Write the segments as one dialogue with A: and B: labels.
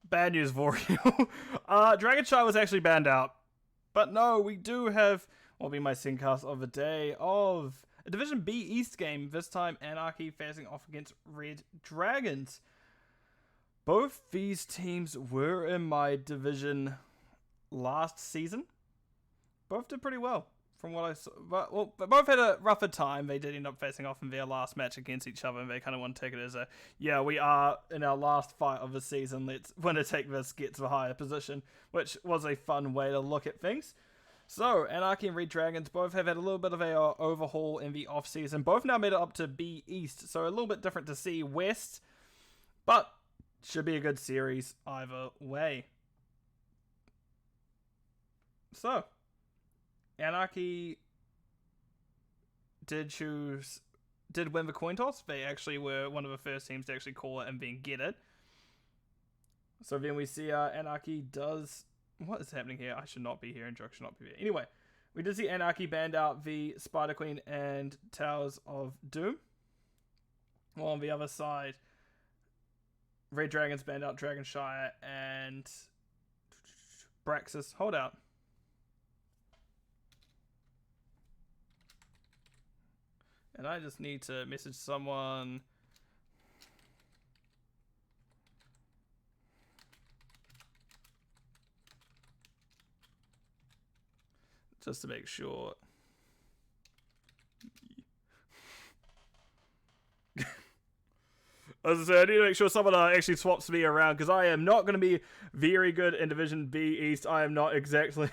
A: bad news for you. DragonShy was actually banned out. But no, we do have what will be my syncast of the day of a Division B East game. This time, AnarchY facing off against Red Dragons. Both these teams were in my division last season. Both did pretty well from what I saw. Well, both had a rougher time. They did end up facing off in their last match against each other, and they kind of want to take it as a, yeah, we are in our last fight of the season. Let's winner take this, get to a higher position, which was a fun way to look at things. So, AnarchY and Red Dragons both have had a little bit of a overhaul in the off-season. Both now made it up to B East, so a little bit different to C West, but should be a good series either way. So, AnarchY did win the coin toss. They actually were one of the first teams to actually call it and then get it. So then we see AnarchY does... What is happening here? I should not be here and Joke should not be here. Anyway, we did see AnarchY banned out the Spider Queen and Towers of Doom. While on the other side, Red Dragons banned out Dragonshire and Braxis. Hold out. And I just need to message someone. Just to make sure. As I said, I need to make sure someone actually swaps me around, because I am not going to be very good in Division B East. I am not exactly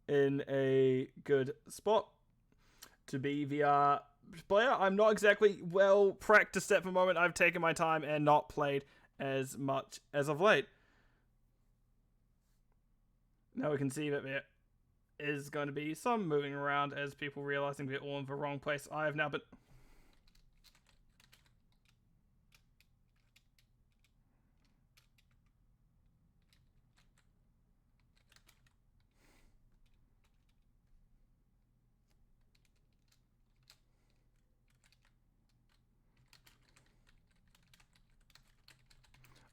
A: in a good spot to be the player. I'm not exactly well practiced at the moment. I've taken my time and not played as much as of late. Now we can see that there is going to be some moving around as people realizing they're all in the wrong place. I have now been...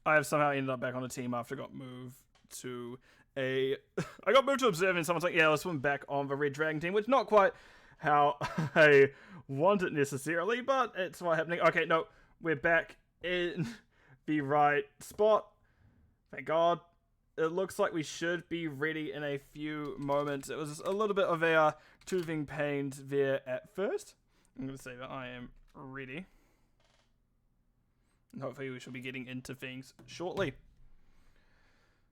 A: I have somehow ended up back on a team after I got moved to a... I got moved to observe and someone's like, yeah, let's swim back on the Red Dragon team, which not quite how I want it necessarily, but it's what's happening. Okay, no, we're back in the right spot. Thank God. It looks like we should be ready in a few moments. It was a little bit of a toothing pains there at first. I'm going to say that I am ready. And hopefully we shall be getting into things shortly.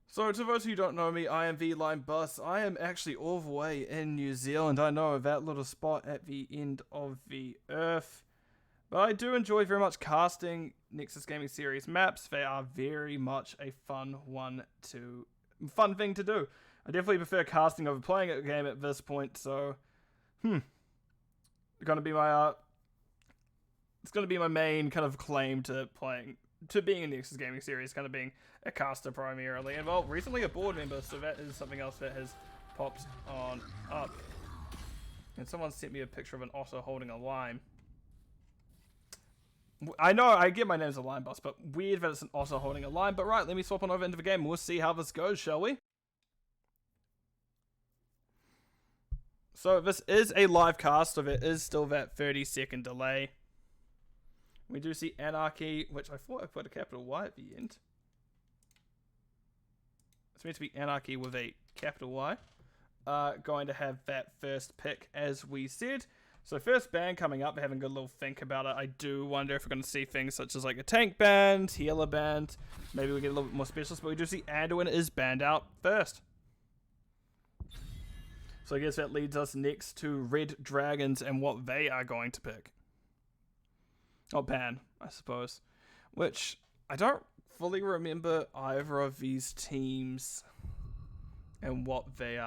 A: So, to those who don't know me, I am V-Line Bus. I am actually all the way in New Zealand. I know, that little spot at the end of the earth. But I do enjoy very much casting Nexus Gaming Series maps. They are very much a fun thing to do. I definitely prefer casting over playing a game at this point, so... Gonna be my... It's going to be my main kind of claim to being in the Nexus Gaming Series, kind of being a caster primarily. And, well, recently a board member, so that is something else that has popped on up. And someone sent me a picture of an otter holding a lime. I know, I get my name's a lime bus, but weird that it's an otter holding a lime. But right, let me swap on over into the game. We'll see how this goes, shall we? So, this is a live cast, so there is still that 30-second delay. We do see AnarchY, which I thought I put a capital Y at the end. It's meant to be AnarchY with a capital Y. Going to have that first pick, as we said. So first ban coming up, having a good little think about it. I do wonder if we're going to see things such as like a tank band, healer band. Maybe we get a little bit more specialist, but we do see Anduin is banned out first. So I guess that leads us next to Red Dragons and what they are going to pick. Or ban, I suppose. Which, I don't fully remember either of these teams and what they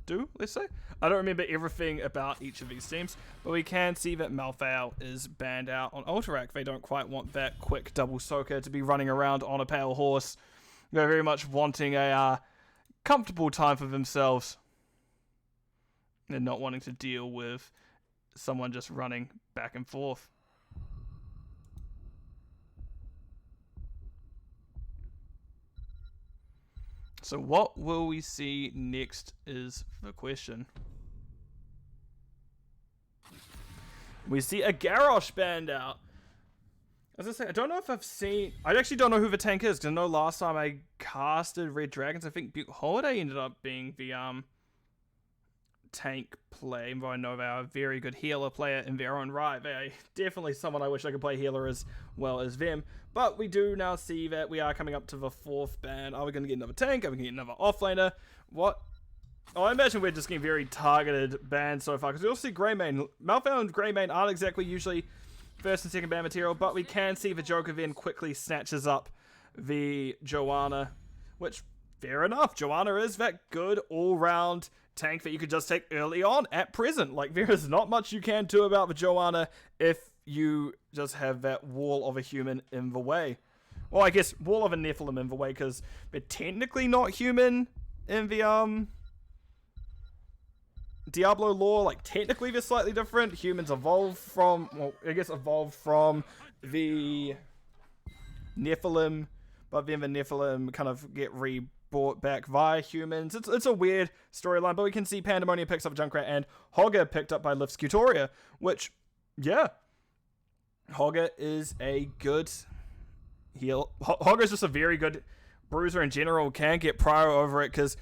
A: do, let's say. I don't remember everything about each of these teams, but we can see that Malthael is banned out on Alterac. They don't quite want that quick double soaker to be running around on a pale horse. They're very much wanting a comfortable time for themselves. And not wanting to deal with someone just running back and forth. So what will we see next is the question. We see a Garrosh banned out. As I say, I don't know if I've seen... I actually don't know who the tank is, because I know last time I casted Red Dragons, I think Buke Holiday ended up being the tank play. But I know they are a very good healer player in their own right. They are definitely someone I wish I could play healer as well as them. But we do now see that we are coming up to the 4th ban. Are we going to get another tank? Are we going to get another offlaner? What? Oh, I imagine we're just getting very targeted bans so far, because we also see Greymane. Malfound and Greymane aren't exactly usually first and second ban material, but we can see the Joker then quickly snatches up the Joanna, which, fair enough, Joanna is that good all-round tank that you could just take early on at present. Like, there is not much you can do about the Joanna if you just have that wall of a human in the way. Well, I guess wall of a Nephilim in the way, because they're technically not human in the, Diablo lore. Like, technically they're slightly different. Humans evolved from, well, I guess evolved from the Nephilim, but then the Nephilim kind of get brought back via humans. It's a weird storyline, but we can see Pandemonium picks up Junkrat and Hogger picked up by Lifscutoria, which, yeah, Hogger is a good heal. Hogger is just a very good bruiser in general. Can get prior over it, because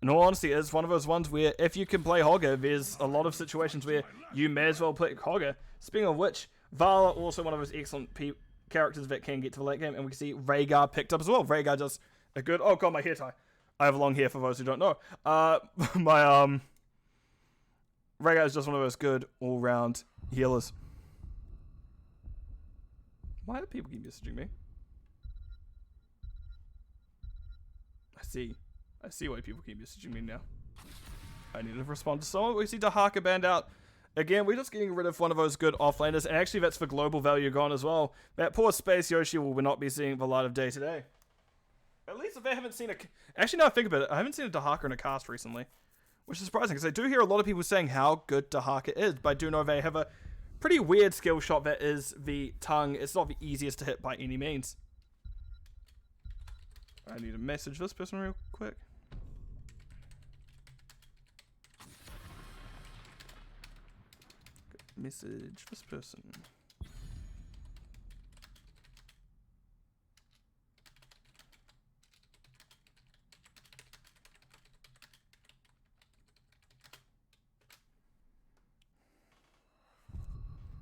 A: in all honesty, it's one of those ones where if you can play Hogger, there's a lot of situations where you may as well play Hogger. Speaking of which, Vala also one of those excellent characters that can get to the late game, and we can see Rhaegar picked up as well. Rhaegar just a good... Oh god, my hair tie. I have long hair for those who don't know. Rhaegar is just one of those good all-round healers. Why do people keep messaging me? I see why people keep messaging me now. I need to respond to someone. We see Dahaka banned out. Again, we're just getting rid of one of those good offlaners, and actually that's for global value gone as well. That poor Space Yoshi will not be seeing the light of day today. At least if they haven't seen a... Actually, now I think about it, I haven't seen a Dahaka in a cast recently, which is surprising, because I do hear a lot of people saying how good Dahaka is, but I do know they have a pretty weird skill shot that is the tongue. It's not the easiest to hit by any means. I need to message this person real quick. Message this person.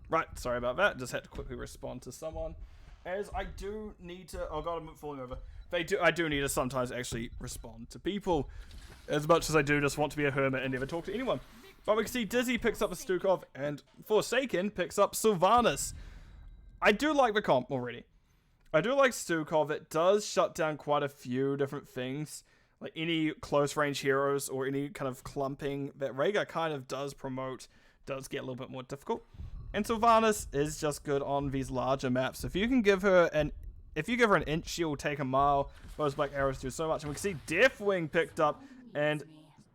A: Right, sorry about that. Just had to quickly respond to someone, as I do need to. Oh god, I'm falling over. I do need to sometimes actually respond to people, as much as I do just want to be a hermit and never talk to anyone. But we can see Dizzy picks up a Stukov, and Forsaken picks up Sylvanas. I do like the comp already. I do like Stukov. It does shut down quite a few different things. Like any close range heroes or any kind of clumping that Rhaegar kind of does promote does get a little bit more difficult. And Sylvanas is just good on these larger maps. If you can give her an inch, she'll take a mile. Those black arrows do so much. And we can see Deathwing picked up and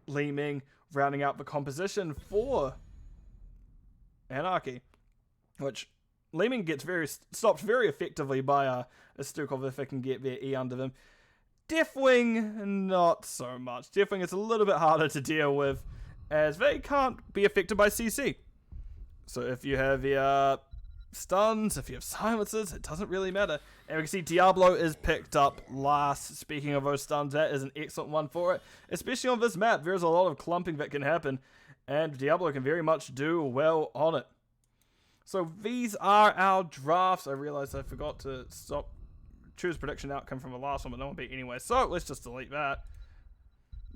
A: Li Ming rounding out the composition for AnarchY, which Li Ming gets stopped very effectively by a Stukov if they can get their E under them. Deathwing, not so much. Deathwing is a little bit harder to deal with, as they can't be affected by CC. So if you have the stuns, if you have silences, it doesn't really matter. And we can see Diablo is picked up last. Speaking of those stuns, that is an excellent one for it. Especially on this map, there's a lot of clumping that can happen, and Diablo can very much do well on it. So these are our drafts. I realized I forgot to choose prediction outcome from the last one, but no one beat anyway. So let's just delete that.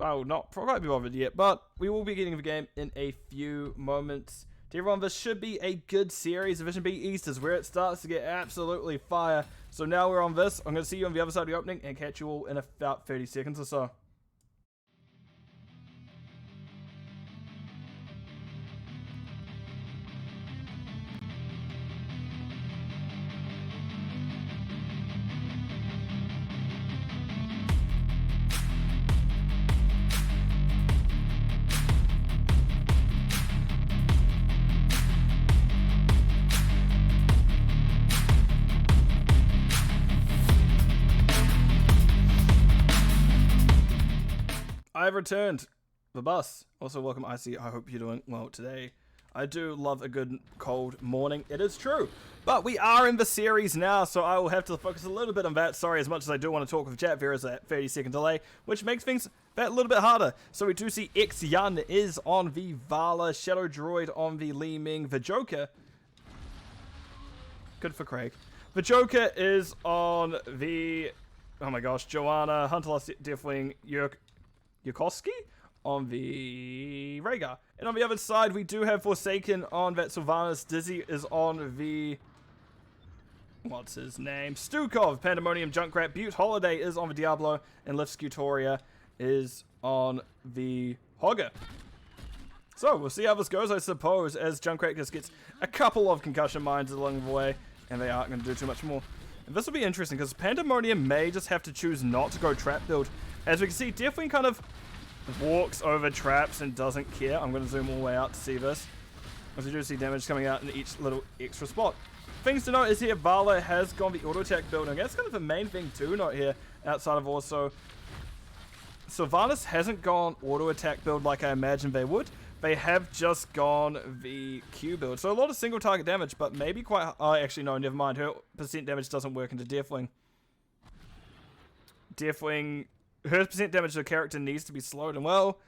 A: I will not probably be bothered yet, but we will be getting the game in a few moments. To everyone, this should be a good series. Division B East is where it starts to get absolutely fire. So now we're on this. I'm going to see you on the other side of the opening and catch you all in about 30 seconds or so. I've returned. The bus. Also, welcome, Icy. I hope you're doing well today. I do love a good cold morning. It is true. But we are in the series now, so I will have to focus a little bit on that. Sorry, as much as I do want to talk with chat, there is a 30-second delay, which makes things that little bit harder. So we do see X-Yun is on the Vala, Shadow Droid on the Li Ming, the Joker. Good for Craig. The Joker is on the, oh my gosh, Joanna, Hunterlust, Deathwing, Yukoski on the Rhaegar. And on the other side, we do have Forsaken on that Sylvanas. Dizzy is on the, what's his name? Stukov, Pandemonium, Junkrat. Butte Holiday is on the Diablo. And Lift Scutoria is on the Hogger. So, we'll see how this goes, I suppose, as Junkrat just gets a couple of concussion mines along the way. And they aren't going to do too much more. And this will be interesting, because Pandemonium may just have to choose not to go trap build. As we can see, definitely kind of walks over traps and doesn't care. I'm going to zoom all the way out to see this, as we do see damage coming out in each little extra spot. Things to note is here, Vala has gone the auto attack build, and that's kind of the main thing to note here, outside of also Sylvanas hasn't gone auto attack build like I imagined they would. They have just gone the Q build, so a lot of single target damage, but maybe quite, oh actually no, never mind, her percent damage doesn't work into Deathwing. Her percent damage to the character needs to be slowed, and well,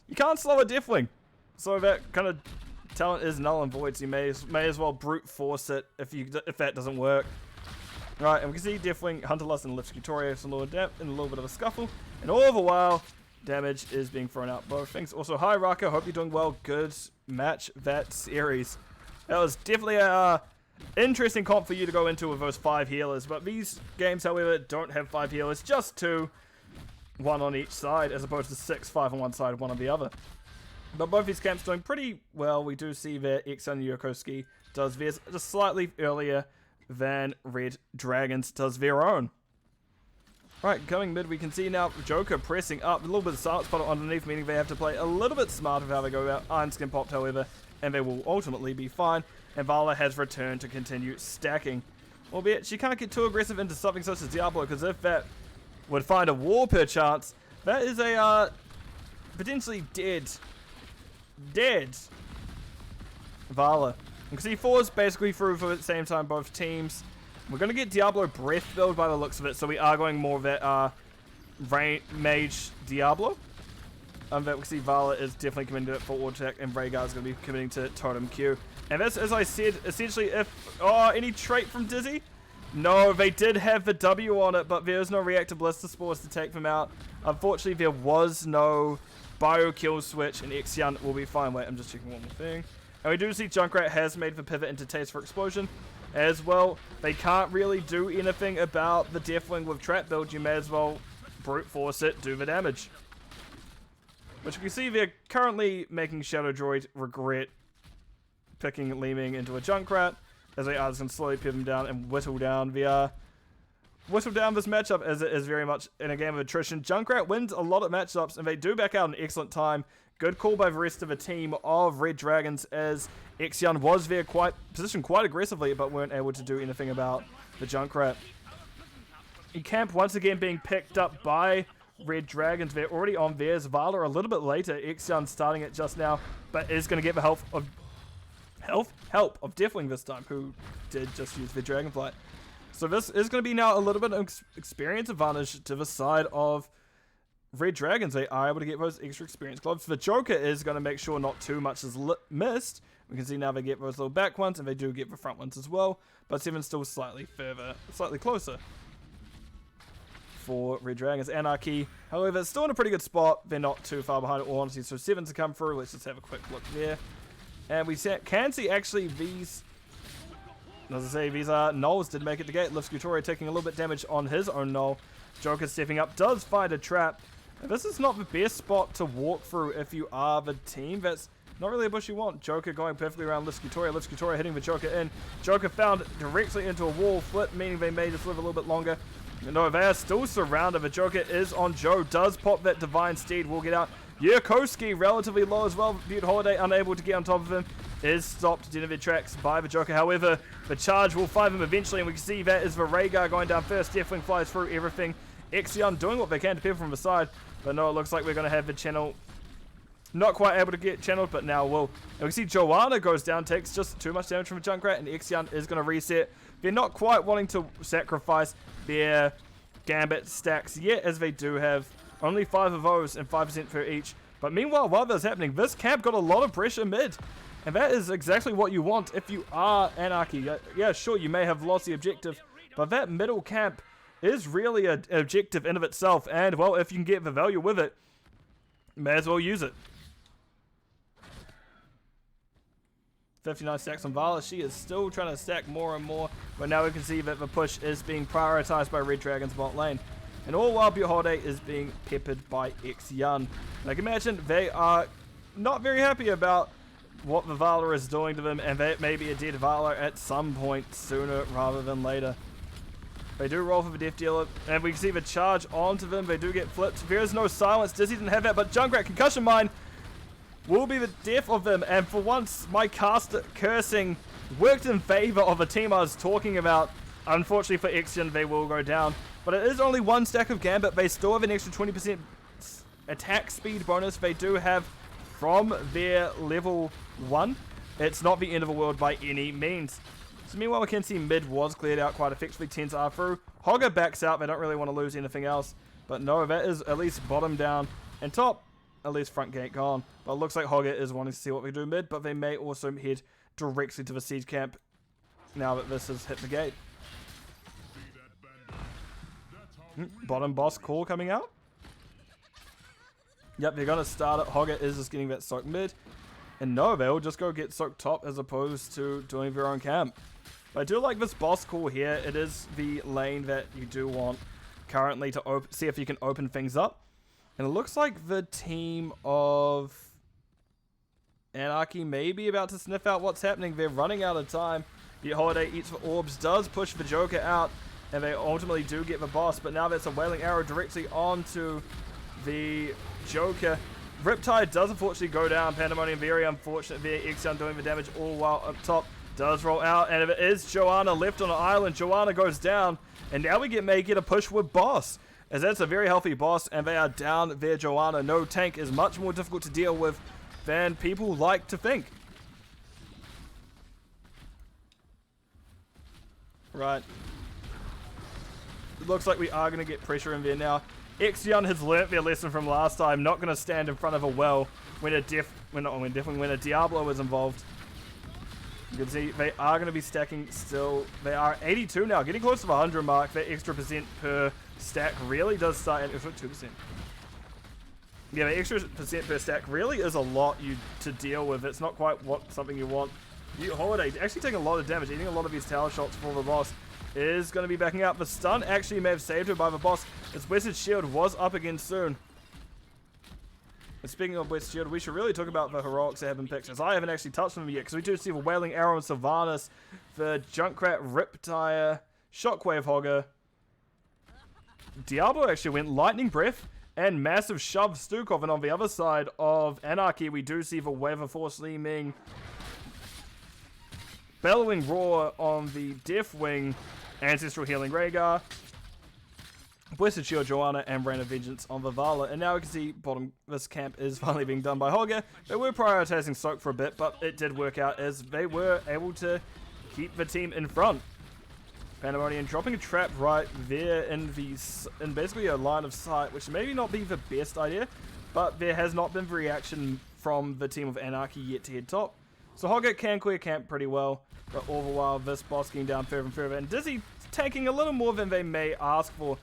A: you can't slow a Deathwing. So that kind of talent is null and void, so you may as well brute force it if that doesn't work. Right, and we can see Deathwing, Hunterlust, and Lift Scutoria in a little bit of a scuffle, and all the while, damage is being thrown out both things. Also, hi Raka, hope you're doing well. Good match that series. That was definitely a interesting comp for you to go into with those 5 healers, but these games, however, don't have 5 healers, just 2. 1 on each side, as opposed to 6, 5 on one side, 1 on the other. But both these camps doing pretty well. We do see that X-Yun Yokoski does theirs just slightly earlier than Red Dragons does their own. Right, coming mid, we can see now Joker pressing up. A little bit of silence puddle underneath, meaning they have to play a little bit smarter with how they go about. Iron Skin popped, however, and they will ultimately be fine. And Vala has returned to continue stacking. Albeit, she can't get too aggressive into something such as Diablo, because if that would find a war per chance, that is a potentially dead Vala. You can see 4's basically through for at the same time, both teams. We're going to get Diablo Breath build by the looks of it, so we are going more of that Mage Diablo. That we can see Vala is definitely committing to it for auto attack, and Rhaegar is going to be committing to Totem Q. And that's, as I said, essentially if, any trait from Dizzy? No, they did have the W on it, but there's no reactive blister spores to take them out. Unfortunately, there was no bio kill switch, and X-Yun will be fine. Wait, I'm just checking one more thing. And we do see Junkrat has made the pivot into Taste for Explosion. As well, they can't really do anything about the Deathwing with trap build. You may as well brute force it, do the damage. Which you can see they're currently making Shadow Droid regret picking Li Ming into a Junkrat, as they are just going to slowly pivot him down and whittle down this matchup, as it is very much in a game of attrition. Junkrat wins a lot of matchups, and they do back out in excellent time. Good call by the rest of the team of Red Dragons, as X-Yun was there positioned quite aggressively, but weren't able to do anything about the Junkrat. Camp once again being picked up by Red Dragons. They're already on theirs. Vala a little bit later. X-Yun starting it just now, but is going to get the help of Deathwing this time, who did just use the Dragonflight. So this is going to be now a little bit of experience advantage to the side of Red Dragons. They are able to get those extra experience globes. The Joker is going to make sure not too much is missed. We can see now they get those little back ones, and they do get the front ones as well. But 7's still slightly closer for Red Dragons. AnarchY, however, it's still in a pretty good spot. They're not too far behind, in all honesty. So 7 to come through. Let's just have a quick look there. And we can see actually these, as I say, these Knolls did make it to gate. Lift Scutoria taking a little bit damage on his own Knoll. Joker stepping up, does find a trap. And this is not the best spot to walk through if you are the team. That's not really a bush you want. Joker going perfectly around Lift Scutoria hitting the Joker in. Joker found directly into a wall flip, meaning they may just live a little bit longer. No, they are still surrounded. The Joker is on Joe, does pop that Divine Steed, will get out. Yukoski relatively low as well. Butte Holiday unable to get on top of him. Is stopped dead in the tracks by the Joker. However, the charge will find him eventually, and we can see that is the Rhaegar going down first. Deathwing flies through everything Ixion doing what they can to pepper from the side, but no, it looks like we're going to have the channel not quite able to get channeled, but now will. And we see Joanna goes down, takes just too much damage from a Junkrat, and Ixion is going to reset. They're not quite wanting to sacrifice their Gambit stacks yet, as they do have only 5 of those and 5% per each. But meanwhile, while that's happening, this camp got a lot of pressure mid. And that is exactly what you want if you are AnarchY. Yeah, sure, you may have lost the objective, but that middle camp is really an objective in of itself. And, well, if you can get the value with it, you may as well use it. 59 stacks on Vala. She is still trying to stack more and more, but now we can see that the push is being prioritized by Red Dragon's bot lane. And all while Beholde is being peppered by Ixion. And I can imagine they are not very happy about what the Vala is doing to them, and that may be a dead Vala at some point sooner rather than later. They do roll for the Death Dealer, and we can see the charge onto them. They do get flipped. There is no silence. Dizzy didn't have that, but Junkrat Concussion Mine will be the death of them. And for once, my caster cursing worked in favor of the team I was talking about. Unfortunately for Ixion, they will go down. But it is only 1 stack of Gambit. They still have an extra 20% attack speed bonus they do have from their level 1. It's not the end of the world by any means. So meanwhile, we can see mid was cleared out quite effectively. 10s are through. Hogger backs out. They don't really want to lose anything else. But no, that is at least bottom down. And top, at least front gate gone. But it looks like Hogger is wanting to see what we do mid. But they may also head directly to the siege camp now that this has hit the gate. Bottom boss call coming out. Yep, they're going to start it. Hogger is just getting that soak mid. And no, they'll just go get soaked top as opposed to doing their own camp. But I do like this boss call here. It is the lane that you do want currently to see if you can open things up. And it looks like the team of AnarchY may be about to sniff out what's happening. They're running out of time. The Holiday eats for orbs, does push the Joker out, and they ultimately do get the boss. But now that's a Wailing Arrow directly onto the Joker. Riptide does unfortunately go down. Pandemonium very unfortunate there. Ixion doing the damage all while up top. Does roll out, and if it is Joanna left on an island, Joanna goes down. And now we may get a push with boss, as that's a very healthy boss, and they are down there. Joanna, no tank, is much more difficult to deal with than people like to think. Right. It looks like we are going to get pressure in there now. Ixion has learnt their lesson from last time. Not going to stand in front of a well when a Diablo is involved. You can see they are going to be stacking still. They are 82 now, getting close to the 100 mark. That extra percent per stack really does start at 2%. Yeah, the extra percent per stack really is a lot to deal with. It's not quite something you want. Holiday actually taking a lot of damage, eating a lot of these tower shots for the boss. Is going to be backing up. The stun actually may have saved her by the boss. Its Wizard Shield was up again soon. And speaking of Wizard Shield, we should really talk about the heroics that have been picked, as I haven't actually touched them yet, because we do see the Wailing Arrow and Sylvanas, the Junkrat Riptire, Shockwave Hogger. Diablo actually went Lightning Breath and Massive Shove Stukov, and on the other side of AnarchY, we do see the Weather Force Li Ming, Bellowing Roar on the Deathwing, Ancestral Healing Rhaegar, Blessed Shield Joanna, and Rain of Vengeance on the Vala. And now we can see this camp is finally being done by Hogger. They were prioritizing Soak for a bit, but it did work out as they were able to keep the team in front. Pandemonium dropping a trap right there in basically a line of sight, which maybe not be the best idea, but there has not been the reaction from the team of AnarchY yet to head top. So Hogger can clear camp pretty well, but all the while this boss getting down further and further, and Dizzy taking a little more than they may ask for.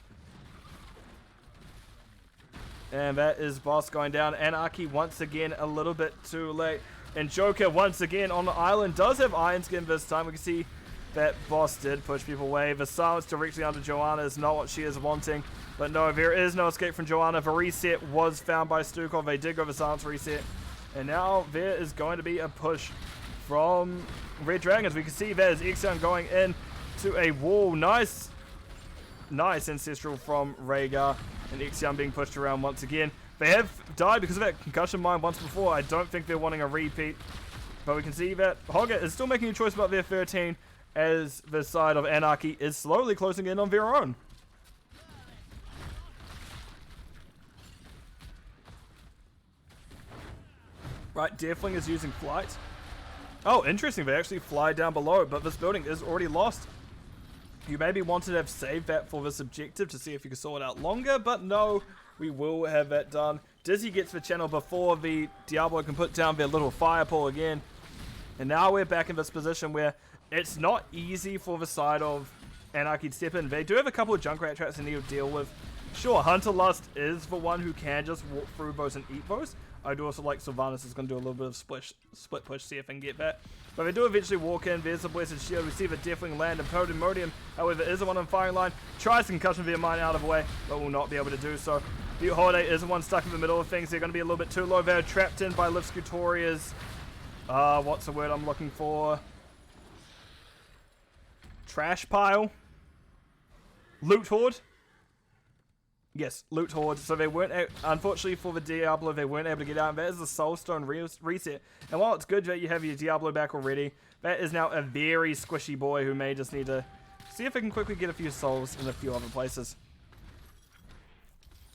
A: And that is boss going down. AnarchY once again a little bit too late. And Joker once again on the island does have Iron Skin this time. We can see that boss did push people away. The silence directly onto Joanna is not what she is wanting. But no, there is no escape from Joanna. The reset was found by Stukov. They did go for silence reset. And now there is going to be a push from Red Dragons. We can see that as Ixion going in to a wall. Nice Ancestral from Rhaegar. And Ixion being pushed around once again. They have died because of that concussion mine once before. I don't think they're wanting a repeat. But we can see that Hogger is still making a choice about their 13 as the side of AnarchY is slowly closing in on their own. Right, Deathwing is using flight. Oh, interesting. They actually fly down below, but this building is already lost. You maybe wanted to have saved that for this objective to see if you could sort it out longer, but no, we will have that done. Dizzy gets the channel before the Diablo can put down their little fire pole again. And now we're back in this position where it's not easy for the side of AnarchY to step in. They do have a couple of Junkrat traps they need to deal with. Sure, Hunter Lust is the one who can just walk through those and eat those. I do also like Sylvanas is going to do a little bit of split push, see if I can get that. But they do eventually walk in. There's the Blessed Shield. We see the Deathwing land and Podemodium. However, is the one on firing line. Tries to concussion via mine out of the way, but will not be able to do so. The Holiday is the one stuck in the middle of things. They're going to be a little bit too low. They're trapped in by Liv Scutoria's. What's the word I'm looking for? Trash pile? Loot horde? Yes, loot horde. So they weren't, unfortunately for the Diablo, they weren't able to get out. That is the Soulstone reset. And while it's good that you have your Diablo back already, that is now a very squishy boy who may just need to see if they can quickly get a few souls in a few other places.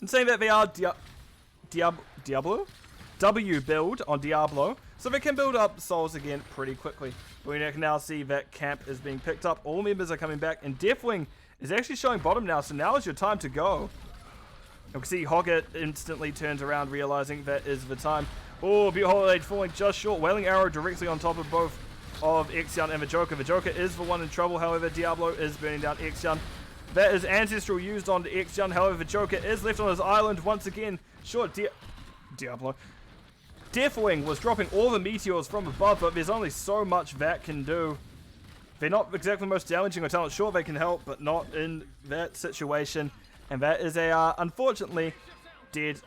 A: And saying that they are Diablo? W build on Diablo, so they can build up souls again pretty quickly. We can now see that camp is being picked up. All members are coming back, and Deathwing is actually showing bottom now, so now is your time to go. You can see Hogget instantly turns around, realizing that is the time. Oh, Behold Age falling just short. Wailing Arrow directly on top of both of Ixion and the Joker. The Joker is the one in trouble, however, Diablo is burning down Ixion. That is Ancestral used on Ixion, however, the Joker is left on his island once again. Sure, Diablo. Deathwing was dropping all the meteors from above, but there's only so much that can do. They're not exactly the most damaging or talent. Sure, they can help, but not in that situation. And that is a, unfortunately, dead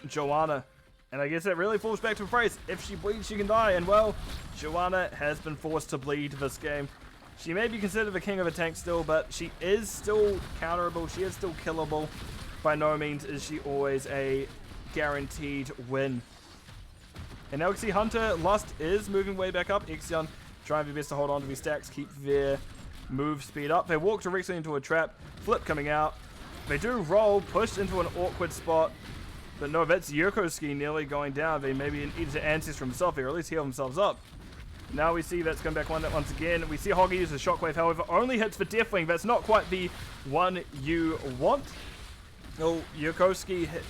A: Joanna. And I guess that really falls back to the phrase, if she bleeds, she can die. And well, Joanna has been forced to bleed this game. She may be considered the king of a tank still, but she is still counterable. She is still killable. By no means is she always a guaranteed win. And now we can see Hunter Lust is moving way back up. Ixion trying their best to hold on to these stacks, keep their move speed up. They walk directly into a trap. Flip coming out. They do roll, pushed into an awkward spot. But no, that's Yokoski nearly going down. They maybe need to Ancestor himself here, or at least heal themselves up. Now we see that's going back one that once again. We see Hoggy use a shockwave, however, only hits for Deathwing. That's not quite the one you want. Oh, Yokoski hit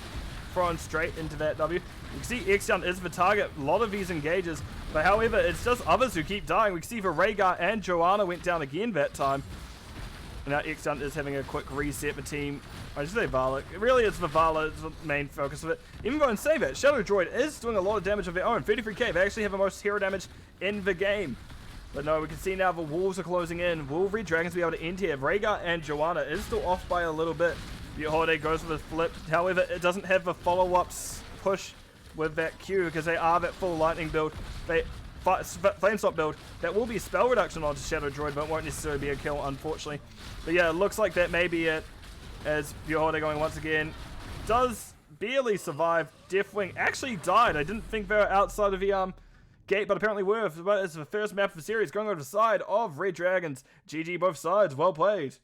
A: thrown straight into that W. You can see Ixion is the target. A lot of these engages. But however, it's just others who keep dying. We can see Rhaegar and Joanna went down again that time. And now Ixion is having a quick reset. The team, I should say Vala. Really, it's the Vala is the main focus of it. Even go and save it. Shadow Droid is doing a lot of damage of their own. 33k. They actually have the most hero damage in the game. But no, we can see now the wolves are closing in. Will Red Dragons be able to end here? Rhaegar and Joanna is still off by a little bit. The Horde goes for the flip. However, it doesn't have the follow-ups push with that Q because they are that full lightning build. They Flamestop build. That will be spell reduction onto Shadow Droid, but won't necessarily be a kill, unfortunately. But yeah, it looks like that may be it. As Horde going once again. Does barely survive. Deathwing actually died. I didn't think they were outside of the gate, but apparently were. But it's the first map of the series going over the side of Red Dragons. GG both sides. Well played.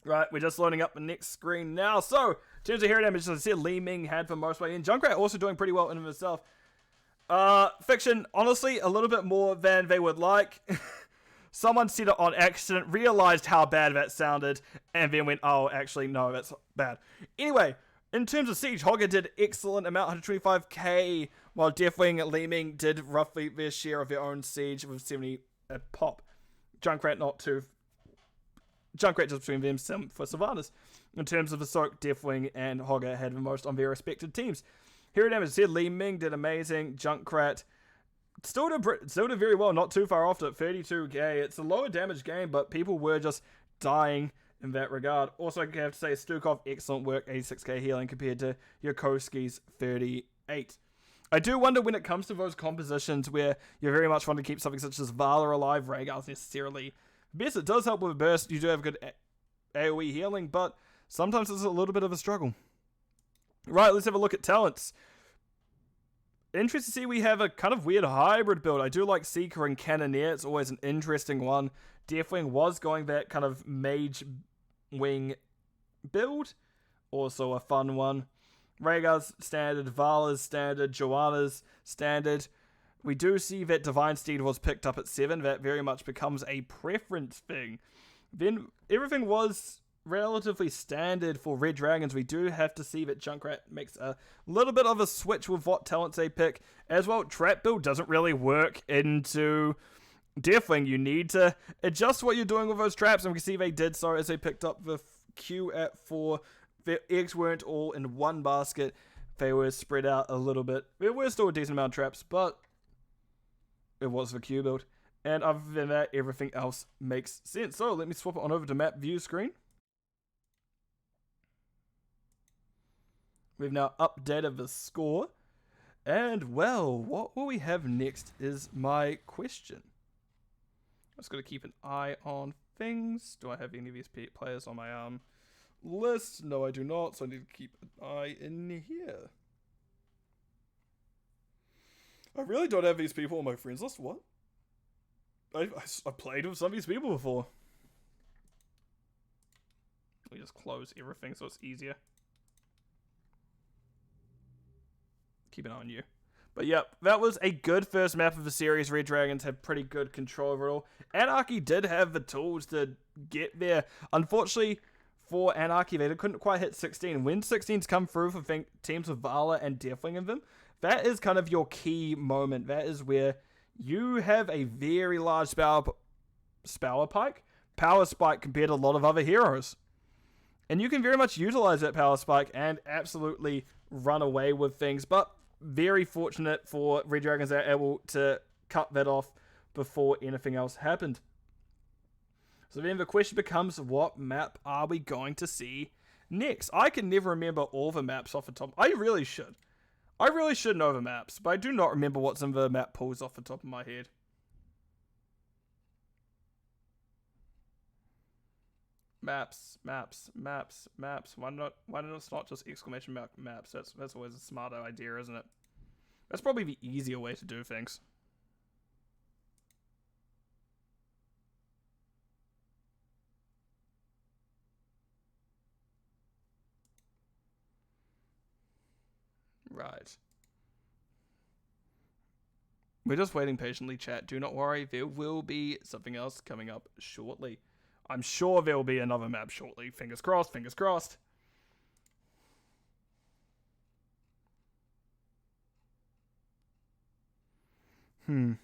A: Right, we're just loading up the next screen now. So, in terms of hero damage, as I said, Li Ming had for most way in. Junkrat also doing pretty well in himself. Fiction, honestly, a little bit more than they would like. Someone said it on accident, realized how bad that sounded, and then went, oh, actually, no, that's bad. Anyway, in terms of Siege, Hogger did excellent amount, 125k, while Deathwing, Li Ming did roughly their share of their own Siege with 70 pop. Junkrat not too. Junkrat just between them for Sylvanas. In terms of the Soak, Deathwing and Hogger had the most on their respective teams. Hero damage said Li Ming did amazing. Junkrat still did very well, not too far off at 32k. It's a lower damage game, but people were just dying in that regard. Also, I have to say, Stukov, excellent work, 86k healing compared to Yokoski's 38. I do wonder when it comes to those compositions where you very much want to keep something such as Vala alive, Rhaegar's necessarily best. It does help with a burst. You do have good AoE healing, but sometimes it's a little bit of a struggle. Right, let's have a look at talents. Interesting to see we have a kind of weird hybrid build. I do like Seeker and Cannoneer. It's always an interesting one. Deathwing was going that kind of mage wing build. also a fun one. Rhaegar's standard, Vala's standard, Joanna's standard. We do see that Divine Steed was picked up at 7. That very much becomes a preference thing. Then everything was relatively standard for Red Dragons. We do have to see that Junkrat makes a little bit of a switch with what talents they pick. As well, Trap Build doesn't really work into Deathwing. You need to adjust what you're doing with those traps, and we can see they did so as they picked up the Q at 4. Their eggs weren't all in one basket. They were spread out a little bit. There were still a decent amount of traps, but it was the Q build. And other than that, everything else makes sense. So let me swap it on over to map view screen. We've now updated the score. And, well, what will we have next is my question. I'm just going to keep an eye on things. Do I have any of these players on my list? No, I do not. So I need to keep an eye in here. I really don't have these people on my friends list. What? I played with some of these people before. Let me just close everything so it's easier. Keep an eye on you. But yep, that was a good first map of the series. Red Dragons have pretty good control over it all. AnarchY did have the tools to get there. Unfortunately for AnarchY, they couldn't quite hit 16. When 16s come through for teams with Vala and Deathwing in them, that is kind of your key moment. That is where you have a very large power spike compared to a lot of other heroes. And you can very much utilize that power spike and absolutely run away with things. But very fortunate for Red Dragons, they're able to cut that off before anything else happened. So then the question becomes, what map are we going to see next? I can never remember all the maps off the top. I really should know the maps, but I do not remember what's in the map pools off the top of my head. Maps. Why not it's not just exclamation mark maps? That's always a smarter idea, isn't it? That's probably the easier way to do things. Right. We're just waiting patiently, chat. Do not worry. There will be something else coming up shortly. I'm sure there will be another map shortly. Fingers crossed, fingers crossed. And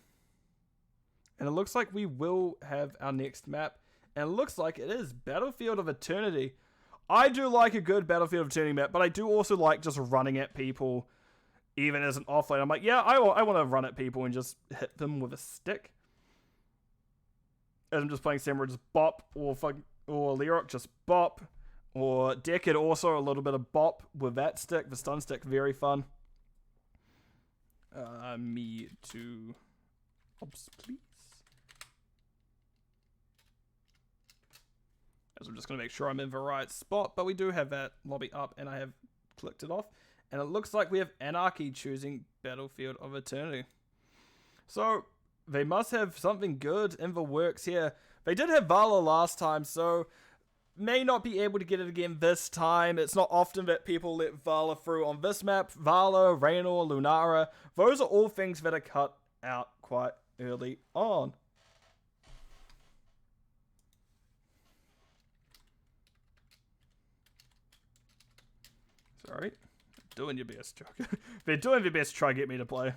A: it looks like we will have our next map. And it looks like it is Battlefield of Eternity. I do like a good Battlefield of Eternity map, but I do also like just running at people, even as an offlane. I'm like, yeah, I want to run at people and just hit them with a stick. As I'm just playing Samurai, just bop, or Lerock, just bop, or Deckard, also a little bit of bop with that stick, the stun stick, very fun. Me to ops, please. As I'm just going to make sure I'm in the right spot, but we do have that lobby up, and I have clicked it off. And it looks like we have AnarchY choosing Battlefield of Eternity. So they must have something good in the works here. They did have Vala last time, so may not be able to get it again this time. It's not often that people let Vala through on this map. Vala, Raynor, Lunara, those are all things that are cut out quite early on. Sorry. Doing your best, Joker. They're doing their best to try to get me to play.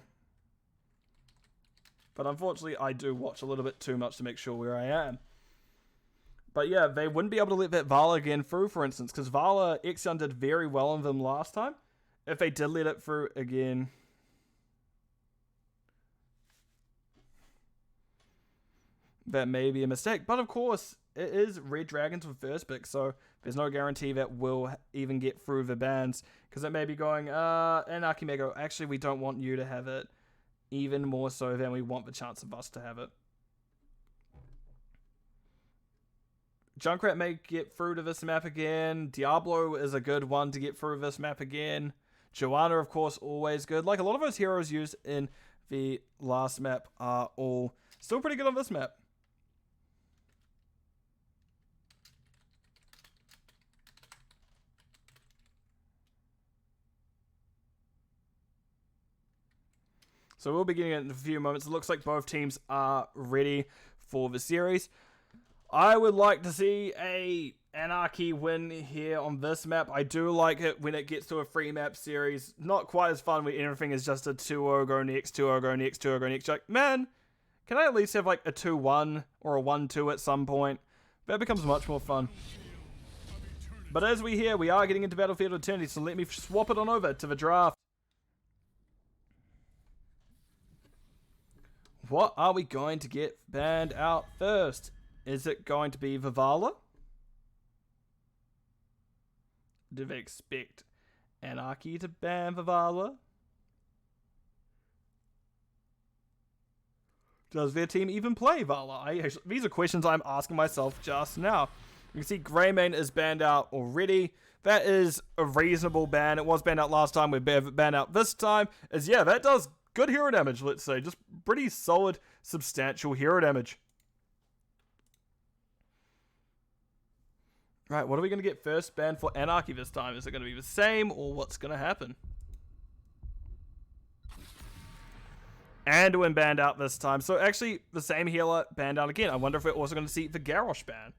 A: But unfortunately, I do watch a little bit too much to make sure where I am. But yeah, they wouldn't be able to let that Vala again through, for instance, because Vala Ixion did very well on them last time. If they did let it through again, that may be a mistake. But of course, it is Red Dragons with first pick, so there's no guarantee that we'll even get through the bans, because it may be going, AnarchY may go, actually, we don't want you to have it, even more so than we want the chance of us to have it. Junkrat may get through to this map again. Diablo is a good one to get through this map again. Joanna, of course, always good. Like, a lot of those heroes used in the last map are all still pretty good on this map. So we'll be getting it in a few moments. It looks like both teams are ready for the series. I would like to see a AnarchY win here on this map. I do like it when it gets to a 3-map series. Not quite as fun when everything is just a 2-0 go next, 2-0 go next, 2-0 go next. Like, man, can I at least have like a 2-1 or a 1-2 at some point? That becomes much more fun. But as we hear, we are getting into Battlefield Eternity, so let me swap it on over to the draft. What are we going to get banned out first? Is it going to be Vivala? Do they expect AnarchY to ban Vivala? Does their team even play Vala? These are questions I'm asking myself just now. You can see Greymane is banned out already. That is a reasonable ban. It was banned out last time. We're banned out this time. Yeah, that does good hero damage, let's say. Just pretty solid, substantial hero damage. Right, what are we going to get first banned for AnarchY this time? Is it going to be the same, or what's going to happen? Anduin banned out this time. So actually, the same healer banned out again. I wonder if we're also going to see the Garrosh ban.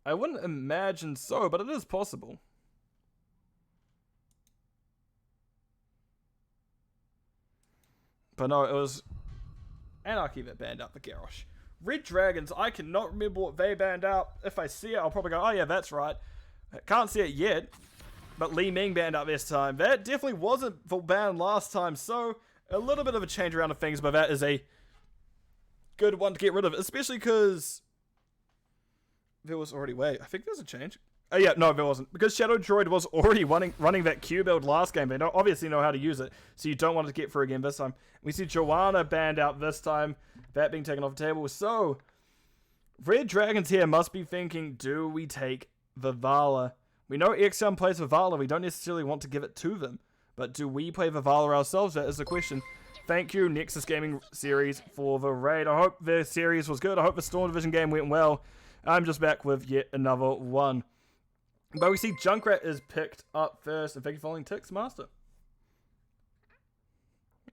A: I wouldn't imagine so, but it is possible. But no, it was AnarchY that banned out the Garrosh. Red Dragons, I cannot remember what they banned out. If I see it, I'll probably go, oh yeah, that's right. I can't see it yet. But Li Ming banned out this time. That definitely wasn't full ban last time, so a little bit of a change around of things, but that is a good one to get rid of, especially because there was already, wait, I think there's a change. Oh yeah, no, there wasn't. Because Shadow Droid was already running that Q build last game. They obviously know how to use it, so you don't want to get through again this time. We see Joanna banned out this time, that being taken off the table. So, Red Dragons here must be thinking, do we take Vivala? We know Exion plays Vivala, we don't necessarily want to give it to them. But do we play Vivala ourselves? That is the question. Thank you, Nexus Gaming Series, for the raid. I hope the series was good. I hope the Storm Division game went well. I'm just back with yet another one. But we see Junkrat is picked up first. And thank you for following Tix Master.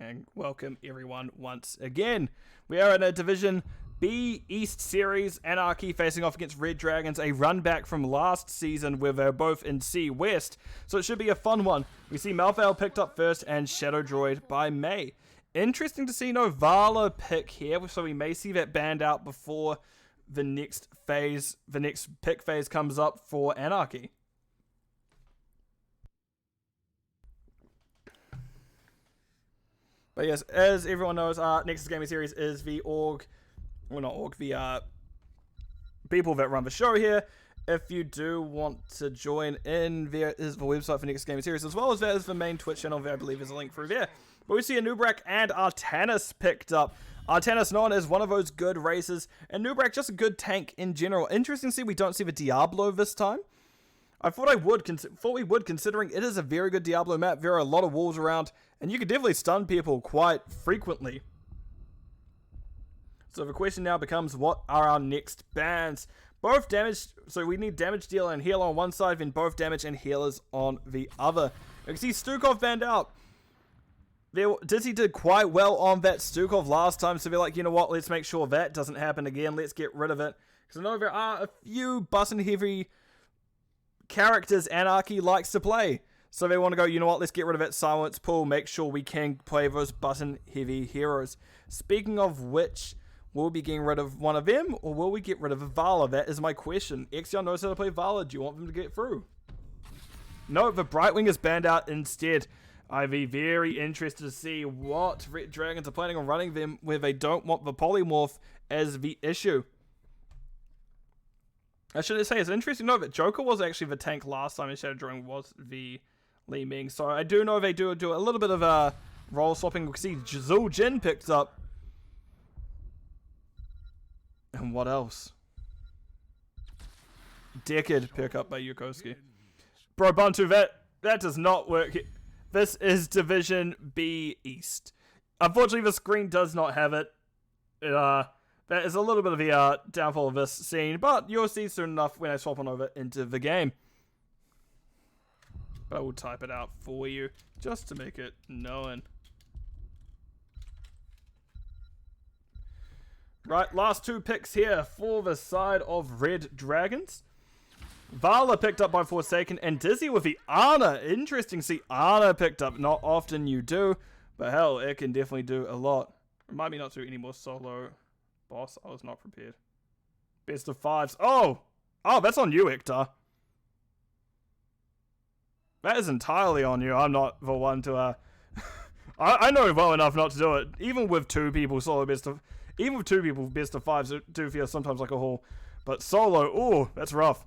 A: And welcome everyone once again. We are in a Division B East Series. AnarchY facing off against Red Dragons. A run back from last season where they're both in C West. So it should be a fun one. We see Malphale picked up first and Shadow Droid by May. Interesting to see no Vala pick here. So we may see that banned out before the next phase, the next pick phase comes up for AnarchY. But yes, as everyone knows, Nexus Gaming Series is the the people that run the show here. If you do want to join in, there is the website for Nexus Gaming Series, as well as there is the main Twitch channel there. I believe there's a link through there. But we see Anubrak and Artanis picked up. Artanis known as one of those good races, and Nubrak just a good tank in general. Interesting to see we don't see the Diablo this time. I thought we would, considering it is a very good Diablo map. There are a lot of walls around, and you can definitely stun people quite frequently. So the question now becomes, what are our next bans? Both damage, so we need damage dealer and healer on one side, then both damage and healers on the other. You can see Stukov banned out. Dizzy did quite well on that Stukov last time, so they're like, you know what, let's make sure that doesn't happen again. Let's get rid of it. Because I know there are a few button-heavy characters AnarchY likes to play. So they want to go, you know what, let's get rid of that silence pool, make sure we can play those button-heavy heroes. Speaking of which, will we be getting rid of one of them, or will we get rid of Vala? That is my question. Exion knows how to play Vala. Do you want them to get through? No, the Brightwing is banned out instead. I'd be very interested to see what Red Dragons are planning on running them where they don't want the polymorph as the issue. I should say, it's interesting to know that Joker was actually the tank last time and Shadow Drawing was the Li Ming. So I do know they do a little bit of role swapping. We see Zul Jin picked up. And what else? Decade pick up by Yukoski. Bro, Buntu, that does not work. This is Division B East. Unfortunately, the screen does not have it. That is a little bit of the downfall of this scene, but you'll see soon enough when I swap on over into the game. but I will type it out for you just to make it known. Right, last two picks here for the side of Red Dragons. Vala picked up by Forsaken, and Dizzy with the Ana. Interesting to see Ana picked up. Not often you do, but hell, it can definitely do a lot. Remind me not to do any more solo boss. I was not prepared. Best of fives. Oh, that's on you, Hector. That is entirely on you. I'm not the one to, I know well enough not to do it. Even with two people, even with two people, best of fives do feel sometimes like a haul. But solo, ooh, that's rough.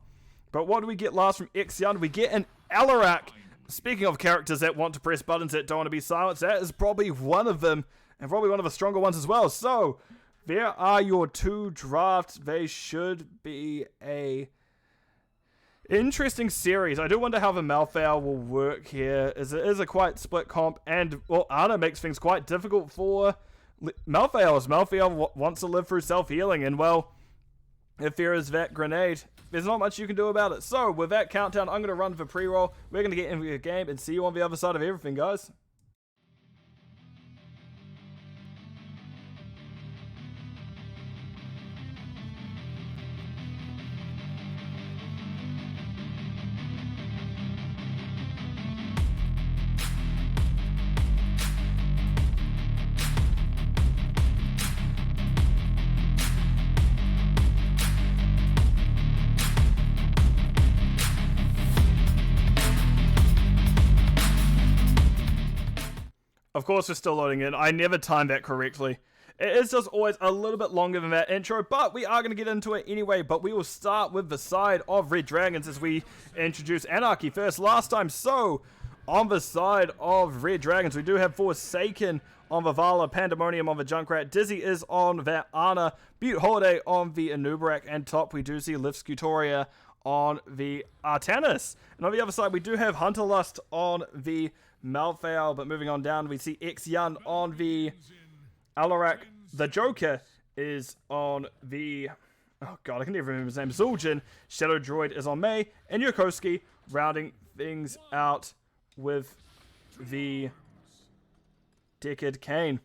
A: But what do we get last from Xian? We get an AnarchY. Speaking of characters that want to press buttons that don't want to be silenced, that is probably one of them, and probably one of the stronger ones as well. So, there are your two drafts. They should be a interesting series. I do wonder how the Malphite will work here, as it is a quite split comp, and, well, Ana makes things quite difficult for Malphite, as Malphite wants to live through self-healing, and, well, if there is that grenade, there's not much you can do about it. So, with that countdown, I'm going to run for pre-roll. We're going to get into the game and see you on the other side of everything, guys. Of course, we're still loading in. I never timed that correctly. It is just always a little bit longer than that intro, but we are going to get into it anyway. But we will start with the side of Red Dragons as we introduce AnarchY first last time. So, on the side of Red Dragons, we do have Forsaken on the Vala, Pandemonium on the Junkrat, Dizzy is on the Ana, Butte Holiday on the Anubarak, and top we do see Lifscutoria on the Artanis. And on the other side, we do have Hunterlust on the Malphite, but moving on down, we see Xian on the AnarchY. The Joker is on the, oh god, I can never remember his name, Zul'jin. Shadow Droid is on Mei, and Yokosuke rounding things out with the Deckard Cain.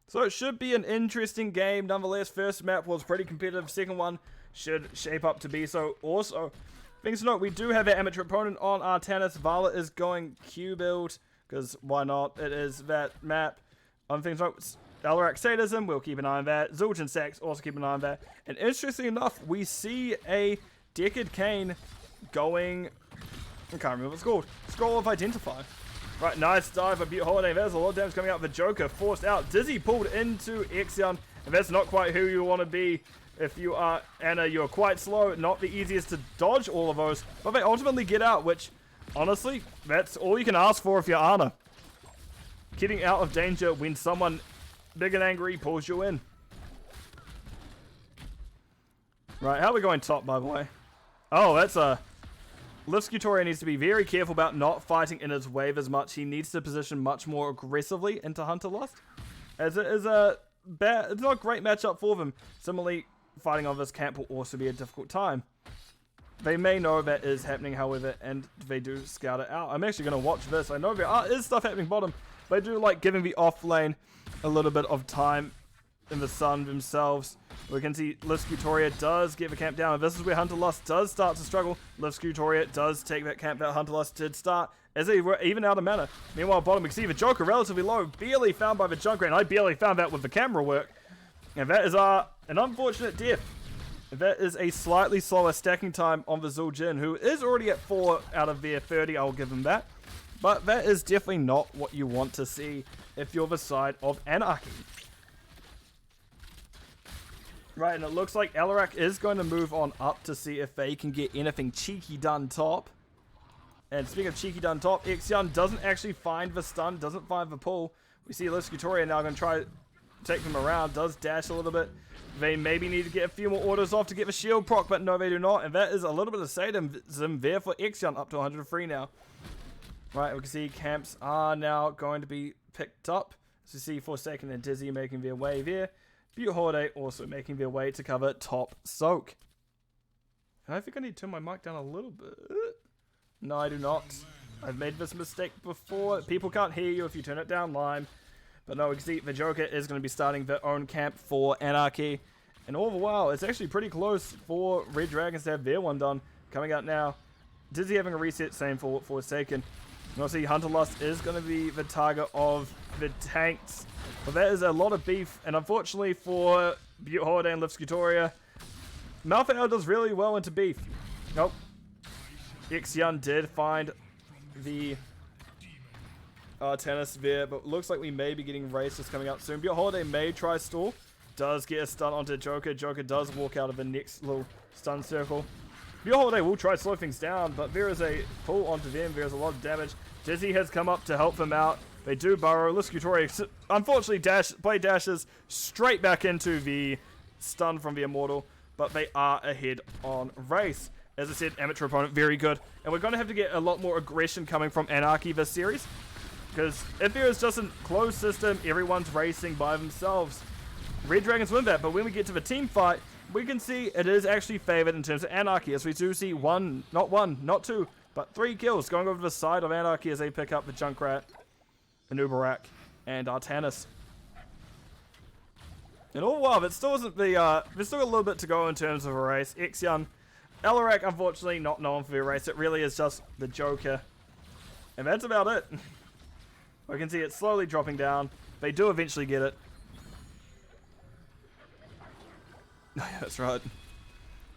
A: So it should be an interesting game nonetheless. First map was pretty competitive, second one should shape up to be so also. Things to note, we do have an amateur opponent on Artanis. Vala is going Q build, because why not? It is that map. On things to note, AnarchY Sadism, we'll keep an eye on that. Zul'jin Sax, also keep an eye on that. And interestingly enough, we see a Deckard Cain going, I can't remember what it's called, Scroll of Identify. Right, nice dive by Butte Holiday. There's a lot of damage coming out. The Joker forced out. Dizzy pulled into Xian, and that's not quite who you want to be. If you are Ana, you're quite slow, not the easiest to dodge all of those, but they ultimately get out, which, honestly, that's all you can ask for if you're Ana. Getting out of danger when someone big and angry pulls you in. Right, how are we going top, by the way? Oh, that's a... Lifscutoria needs to be very careful about not fighting in his wave as much. He needs to position much more aggressively into Hunterlust, as it is a bad... It's not a great matchup for them. Similarly, fighting on this camp will also be a difficult time. They may know that is happening, however, and they do scout it out. I'm actually going to watch this. I know there is stuff happening bottom. They do like giving the off lane a little bit of time in the sun themselves. We can see Lifscutoria does get the camp down, and this is where Hunterlust does start to struggle. Lifscutoria does take that camp that Hunterlust did start, as they were even out of mana. Meanwhile, bottom we can see the Joker relatively low, barely found by the Junkrat, and I barely found that with the camera work. And that is an unfortunate death. That is a slightly slower stacking time on the Zul'jin, who is already at 4 out of their 30, I'll give him that. But that is definitely not what you want to see if you're the side of AnarchY. Right, and it looks like AnarchY is going to move on up to see if they can get anything cheeky done top. And speaking of cheeky done top, Xian doesn't actually find the stun, doesn't find the pull. We see Lifscutoria now going to try to take them around, does dash a little bit. They maybe need to get a few more orders off to get the shield proc, but no, they do not. And that is a little bit of sadism there for Xian, up to 103 now. Right, we can see camps are now going to be picked up. So you see Forsaken and Dizzy making their way there. Butte Holiday also making their way to cover top soak. And I think I need to turn my mic down a little bit. No, I do not. I've made this mistake before. People can't hear you if you turn it down, Lime. But no, we can see the Joker is going to be starting their own camp for AnarchY. And all the while, it's actually pretty close for Red Dragons to have their one done. Coming out now. Dizzy having a reset, same for Forsaken. You also see Hunter Lust is going to be the target of the tanks. But that is a lot of beef. And unfortunately for Butte Holiday and Livskutoria, Malphite does really well into beef. Nope. Xian did find the tennis there, but looks like we may be getting races coming out soon. Butte Holiday may try stall. Does get a stun onto Joker. Joker does walk out of the next little stun circle. Butte Holiday will try to slow things down, but there is a pull onto them. There is a lot of damage. Dizzy has come up to help them out. They do burrow. Livskutoria unfortunately dashes straight back into the stun from the Immortal, but they are ahead on race. As I said, amateur opponent, very good. And we're going to have to get a lot more aggression coming from AnarchY this series. Because if there is just a closed system, everyone's racing by themselves. Red Dragons win that, but when we get to the team fight, we can see it is actually favored in terms of AnarchY. As we do see not two, but 3 kills going over to the side of AnarchY as they pick up the Junkrat, the Nubarak, and Artanis. And all the while, it still isn't the, there's still a little bit to go in terms of a race. Xian, Alarak, unfortunately, not known for their race. It really is just the Joker. And that's about it. We can see it slowly dropping down. They do eventually get it. That's right.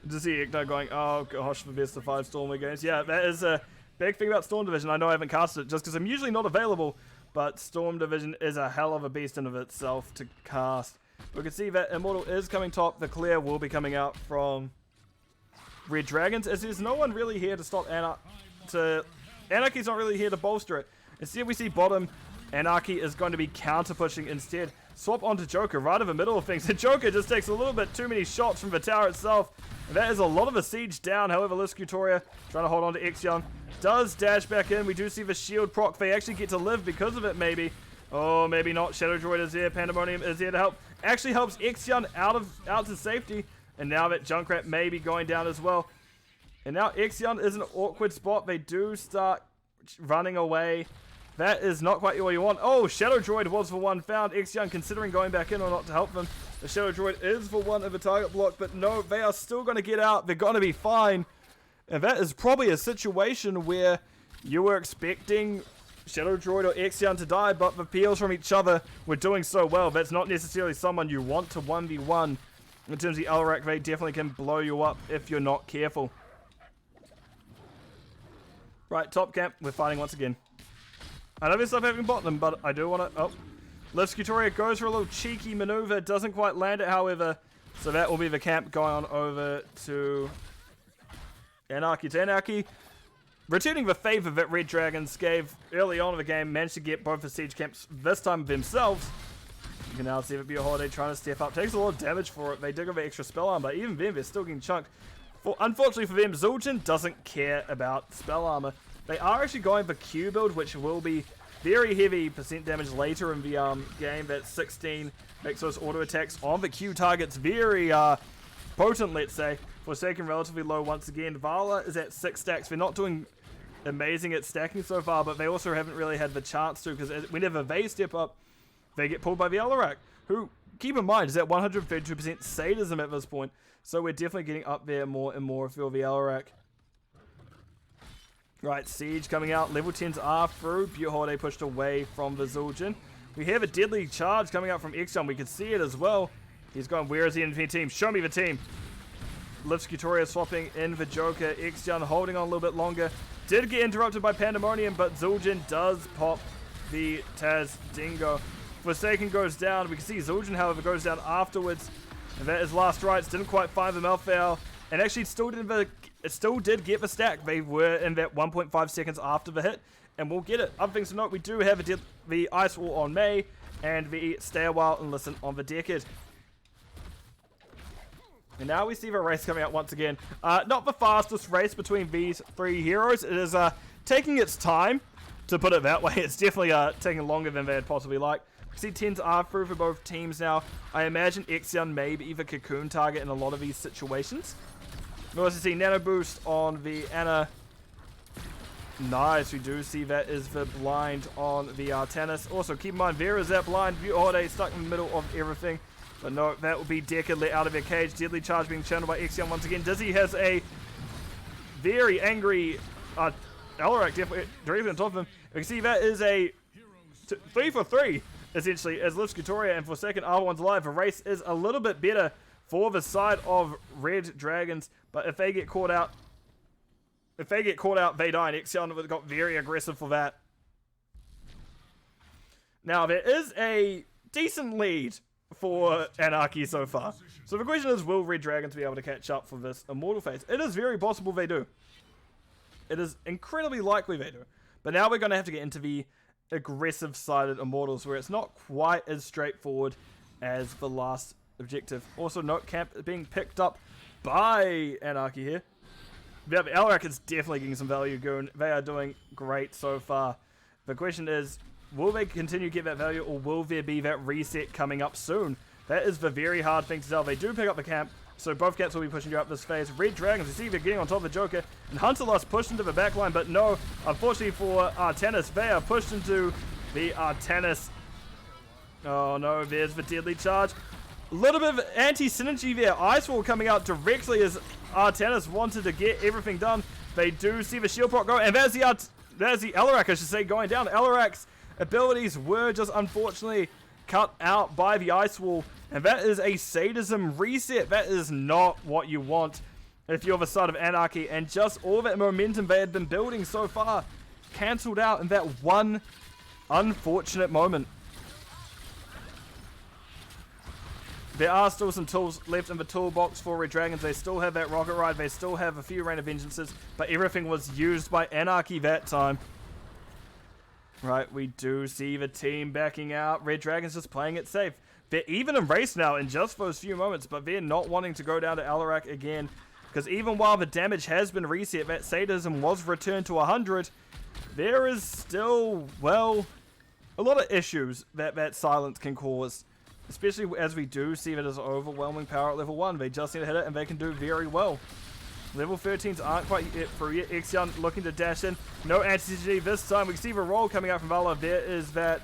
A: To see Igno going, oh gosh, the best of 5 Stormer games. Yeah, that is a big thing about Storm Division. I know I haven't casted it just because I'm usually not available, but Storm Division is a hell of a beast in of itself to cast. We can see that Immortal is coming top. The clear will be coming out from Red Dragons, as there's no one really here to stop AnarchY's not really here to bolster it. Instead, we see bottom, AnarchY is going to be counter-pushing instead. Swap onto Joker right in the middle of things. The Joker just takes a little bit too many shots from the tower itself. And that is a lot of a siege down. However, Livskutoria trying to hold on to Xian. Does dash back in. We do see the shield proc. They actually get to live because of it, maybe. Oh, maybe not. Shadow Droid is here. Pandemonium is here to help. Actually helps Xian out to safety. And now that Junkrat may be going down as well. And now Xian is in an awkward spot. They do start running away. That is not quite what you want. Oh, Shadow Droid was the one found. Xian considering going back in or not to help them. The Shadow Droid is the one of the target block, but no, they are still going to get out. They're going to be fine. And that is probably a situation where you were expecting Shadow Droid or Xian to die, but the peels from each other were doing so well. That's not necessarily someone you want to 1v1. In terms of the Alarak, they definitely can blow you up if you're not careful. Right, top camp, we're fighting once again. I know there's stuff having bottom, but I do want to... Oh. Livskutoria goes for a little cheeky maneuver. Doesn't quite land it, however. So that will be the camp going on over to AnarchY. To AnarchY, returning the favor that Red Dragons gave early on in the game. Managed to get both the siege camps this time themselves. You can now see that Butte Holiday trying to step up. Takes a lot of damage for it. They did go for extra spell armor, but even then, they're still getting chunked. Unfortunately for them, Zul'jin doesn't care about spell armor. They are actually going for Q build, which will be very heavy percent damage later in the game. That's 16 makes those auto attacks on the Q targets very potent, let's say. Forsaken relatively low once again. Vala is at 6 stacks. They're not doing amazing at stacking so far, but they also haven't really had the chance to, because whenever they step up, they get pulled by the Alarak, who, keep in mind, is at 132% sadism at this point. So we're definitely getting up there more and more for the Alarak. Right, Siege coming out. Level 10s are through. Butte Holiday pushed away from the Zul'jin. We have a deadly charge coming out from Xian. We can see it as well. He's going, where is the enemy team? Show me the team. Livskutoria swapping in the Joker. Xian holding on a little bit longer. Did get interrupted by Pandemonium, but Zul'jin does pop the Taz Dingo. Forsaken goes down. We can see Zul'jin, however, goes down afterwards. And that is last rights. Didn't quite find the Malphite. And actually still did get the stack. They were in that 1.5 seconds after the hit. And we'll get it. Other things to note, we do have the Ice Wall on May. And the Stay a While and Listen on the Decade. And now we see the race coming out once again. Not the fastest race between these 3 heroes. It is taking its time, to put it that way. It's definitely taking longer than they had possibly liked. See 10s are through for both teams now. I imagine Xian may be the cocoon target in a lot of these situations. We also see Nano Boost on the Nice, we do see that is the blind on the Artanis. Also, keep in mind, there is that blind. Holiday stuck in the middle of everything. But no, that will be Decker let out of their cage. Deadly charge being channeled by Exion once again. Dizzy has a very angry Alarak directly on top of him. You can see that is a 3 for 3, essentially, as lifts Kutoria, and for a second, R1's alive. The race is a little bit better for the side of Red Dragons, but if they get caught out, they die, and Exion got very aggressive for that. Now, there is a decent lead for AnarchY so far. So the question is, will Red Dragons be able to catch up for this Immortal phase? It is very possible they do. It is incredibly likely they do. But now we're going to have to get into the aggressive-sided Immortals, where it's not quite as straightforward as the last objective. Also, note camp being picked up by AnarchY here. Yeah, Alarak is definitely getting some value going. They are doing great so far. The question is, will they continue to get that value, or will there be that reset coming up soon? That is the very hard thing to tell. They do pick up the camp, so both camps will be pushing you up this phase. Red Dragons, you see they're getting on top of the Joker, and Hunterlust pushed into the backline, but no, unfortunately for Artanis, they are pushed into the Artanis. Oh no, there's the deadly charge. A little bit of anti-synergy there. Ice Wall coming out directly as Artanis wanted to get everything done. They do see the shield proc go, and there's the Alarak, I should say, going down. Alarak's abilities were just unfortunately cut out by the Ice Wall, and that is a sadism reset. That is not what you want if you're the side of AnarchY, and just all that momentum they had been building so far cancelled out in that one unfortunate moment. There are still some tools left in the toolbox for Red Dragons. They still have that Rocket Ride. They still have a few Rain of Vengeances, but everything was used by AnarchY that time. Right, we do see the team backing out. Red Dragons just playing it safe. They're even in race now in just those few moments, but they're not wanting to go down to Alarak again, because even while the damage has been reset, that sadism was returned to 100, there is still, well, a lot of issues that silence can cause. Especially as we do see that as overwhelming power at level 1. They just need to hit it, and they can do very well. Level 13s aren't quite yet through yet. Exion looking to dash in. No anti-CG this time. We can see the roll coming out from Valor. There is that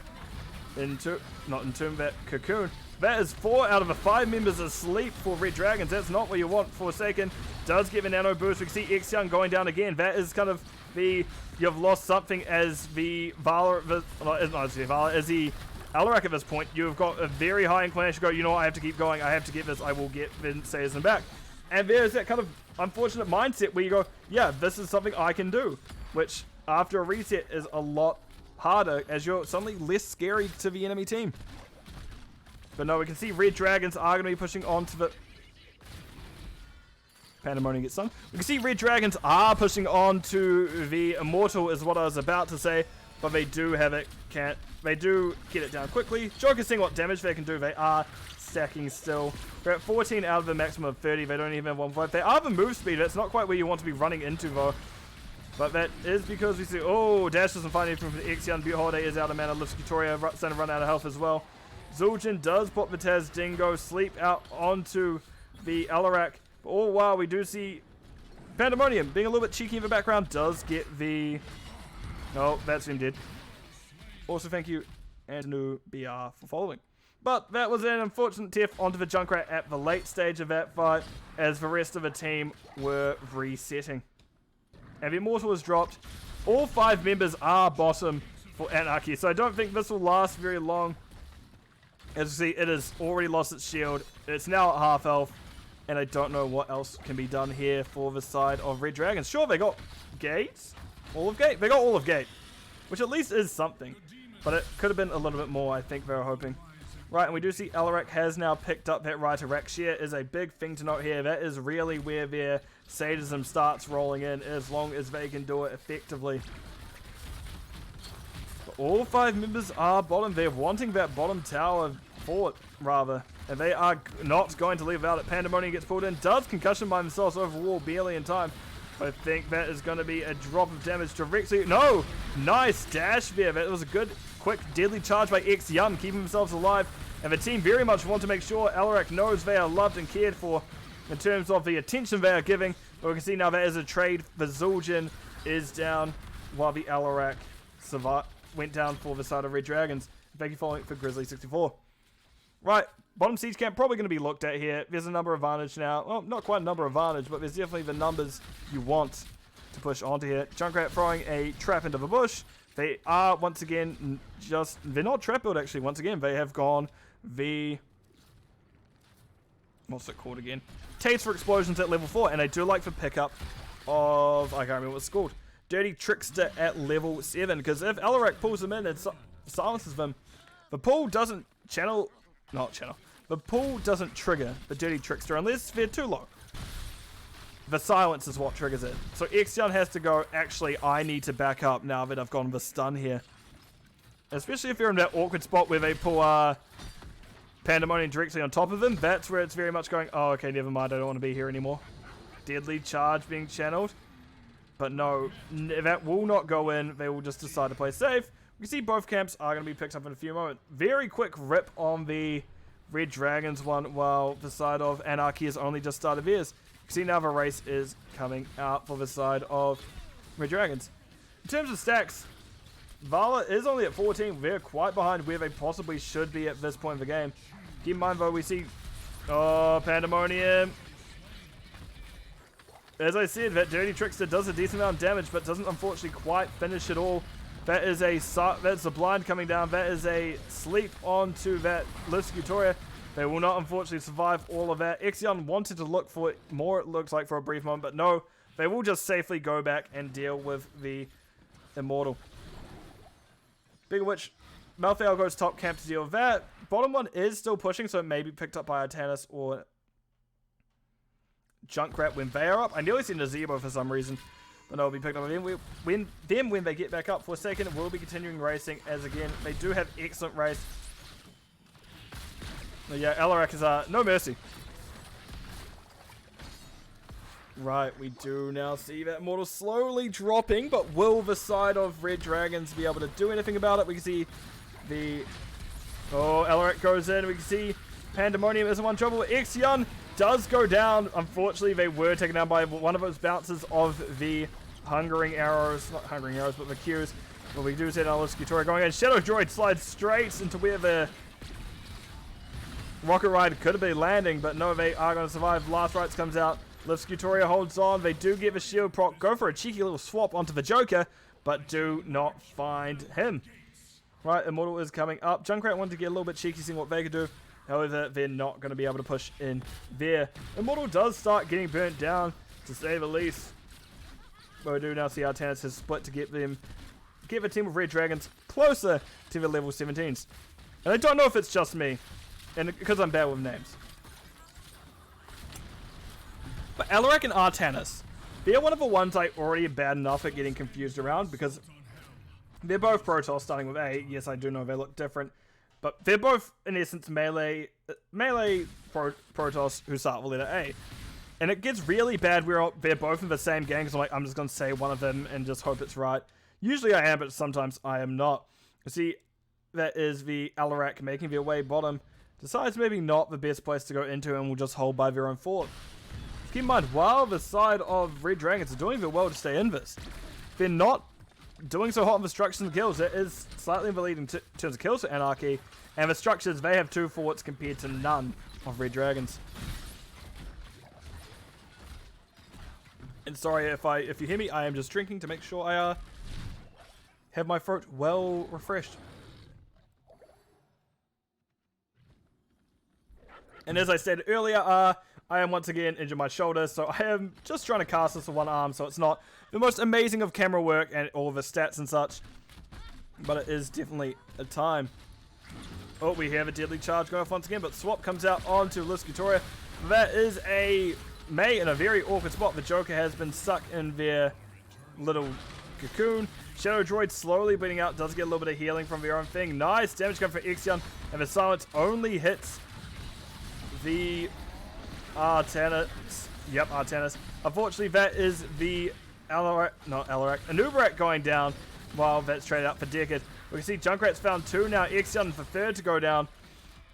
A: that Cocoon. That is 4 out of the 5 members asleep for Red Dragons. That's not what you want. Forsaken does give a nano boost. We can see Exion going down again. That is kind of the, you've lost something as the Valor, as the Alarak at this point. You've got a very high inclination to go, you know what, I have to keep going, I have to get this, I will get Sadism back. And there's that kind of unfortunate mindset where you go, yeah, this is something I can do, which after a reset is a lot harder as you're suddenly less scary to the enemy team. But no, we can see Red Dragons are going to be pushing on to the... Pandemonium gets sung. We can see Red Dragons are pushing on to the Immortal is what I was about to say, but they do have it, they do get it down quickly. Joker's seeing what damage they can do. They are stacking still. They're at 14 out of the maximum of 30. They don't even have 1.5. They are the move speed. That's not quite where you want to be running into though. But that is because we see, oh, Dash doesn't find anything from the Exion. Butte Holiday is out of mana. Lifts Kutoria, starting to run out of health as well. Zul'jin does pop the Taz Dingo, sleep out onto the Alarak. But all while we do see Pandemonium being a little bit cheeky in the background, does get the... Oh, that's him dead. Also, thank you, Andrew BR, for following. But that was an unfortunate tiff onto the Junkrat at the late stage of that fight, as the rest of the team were resetting. And the Immortal was dropped. All 5 members are bottom for AnarchY, so I don't think this will last very long. As you see, it has already lost its shield. It's now at half health, and I don't know what else can be done here for the side of Red Dragons. Sure, they got Gates. All of Gate? They got all of Gate, which at least is something. But it could have been a little bit more, I think they were hoping. Right, and we do see Alarak has now picked up that right to Rakshir is a big thing to note here. That is really where their sadism starts rolling in, as long as they can do it effectively. But all 5 members are bottom. They're wanting that bottom tower fort, rather. And they are not going to leave out it. Pandemonium gets pulled in. Does concussion by themselves over wall barely in time. I think that is going to be a drop of damage directly. No! Nice dash there. That was a good, quick, deadly charge by Exion, keeping themselves alive. And the team very much want to make sure Alarak knows they are loved and cared for in terms of the attention they are giving. But we can see now that is a trade. The Zul'jin is down. while the AnarchY went down for the side of Red Dragons. Thank you for following for Grizzly64. Right, bottom siege camp probably going to be looked at here. There's a number advantage now. Well, not quite a number advantage, but there's definitely the numbers you want to push onto here. Junkrat throwing a trap into the bush. They are, once again, they're not trap build, actually. Once again, they have gone the... What's it called again? Taste for explosions at level 4, and I do like the pickup of... I can't remember what it's called. Dirty Trickster at level 7, because if AnarchY pulls them in and silences them, the pull doesn't the pull doesn't trigger the Dirty Trickster unless they're too low. The silence is what triggers it. So Exion has to go, actually, I need to back up now that I've gone the stun here. Especially if you're in that awkward spot where they pull Pandemonium directly on top of them. That's where it's very much going, oh, okay, never mind, I don't want to be here anymore. Deadly Charge being channeled. But no, that will not go in. They will just decide to play safe. We see both camps are going to be picked up in a few moments. Very quick rip on the Red Dragons one, while the side of AnarchY has only just started theirs. You see now the race is coming out for the side of Red Dragons. In terms of stacks, Vala is only at 14. They're quite behind where they possibly should be at this point of the game. Keep in mind though, we see Pandemonium. As I said, that Dirty Trickster does a decent amount of damage, but doesn't unfortunately quite finish it all. That's a blind coming down. That is a sleep onto that Liscutoria. They will not unfortunately survive all of that. Exion wanted to look for more, it looks like, for a brief moment, but no. They will just safely go back and deal with the Immortal. Big of which, Malthael goes top camp to deal with that. Bottom one is still pushing, so it may be picked up by Artanis or Junkrat when they are up. I nearly seen Nazebo for some reason, but no, it'll be picked up when they get back up. For a second, it will be continuing racing, as again, they do have excellent race. But yeah, AnarchY is no mercy. Right, we do now see that Immortal slowly dropping, but will the side of Red Dragons be able to do anything about it? We can see the... Oh, AnarchY goes in. We can see Pandemonium is in one trouble. Exion does go down. Unfortunately, they were taken down by one of those bounces of the Hungering Arrows. Not Hungering Arrows, but the Qs. But we do see another Scutoria going in. Shadow Droid slides straight into where the Rocket Ride could have been landing, but no, they are going to survive. Last Rites comes out. Liscutoria holds on. They do give a shield proc. Go for a cheeky little swap onto the Joker, but do not find him. Right, Immortal is coming up. Junkrat wanted to get a little bit cheeky, seeing what they could do. However, they're not going to be able to push in there. Immortal does start getting burnt down, to say the least. But we do now see Artanis has split to get the team of Red Dragons closer to the level 17s. And I don't know if it's just me, and because I'm bad with names. But AnarchY and Artanis, they're one of the ones I already am bad enough at getting confused around, because they're both Protoss starting with A. Yes, I do know they look different. But they're both, in essence, melee Protoss who start with letter A. And it gets really bad where they're both in the same gang, so I'm just going to say one of them and just hope it's right. Usually I am, but sometimes I am not. You see, that is the AnarchY making their way bottom. Decides maybe not the best place to go into and will just hold by their own fort. Keep in mind, while the side of Red Dragons are doing very well to stay invis, they're not doing so hot on the structures and kills. It is slightly in the lead in terms of kills for AnarchY, and the structures, they have 2 forts compared to none of Red Dragons. And sorry if you hear me, I am just drinking to make sure I have my throat well refreshed. And as I said earlier, I am once again injured my shoulder, so I am just trying to cast this with one arm, so it's not the most amazing of camera work and all the stats and such, but it is definitely a time. Oh, we have a Deadly Charge going off once again, but Swap comes out onto Liscutoria. That is a May in a very awkward spot. The Joker has been stuck in their little cocoon. Shadow Droid slowly bleeding out, does get a little bit of healing from their own thing. Nice damage coming from Exion, and the silence only hits the Artanis. Yep, Artanis. Unfortunately, that is the Anubarak going down, while that's traded out for Decade. We can see Junkrat's found 2 now, Exion for 3rd to go down.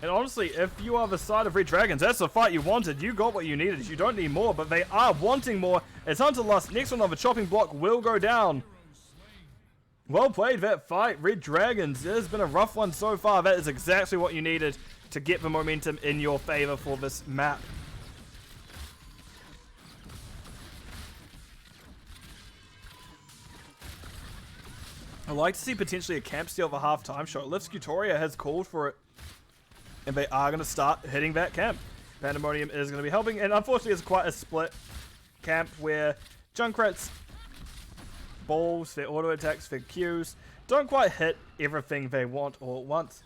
A: And honestly, if you are the side of Red Dragons, that's the fight you wanted. You got what you needed. You don't need more, but they are wanting more. It's Hunter Lust. Next one on the chopping block will go down. Well played, that fight. Red Dragons, it has been a rough one so far. That is exactly what you needed to get the momentum in your favor for this map. I'd like to see potentially a camp steal for half-time shot. Lifscutoria has called for it, and they are going to start hitting that camp. Pandemonium is going to be helping, and unfortunately it's quite a split camp where Junkrat's balls, their auto attacks, their Qs don't quite hit everything they want all at once.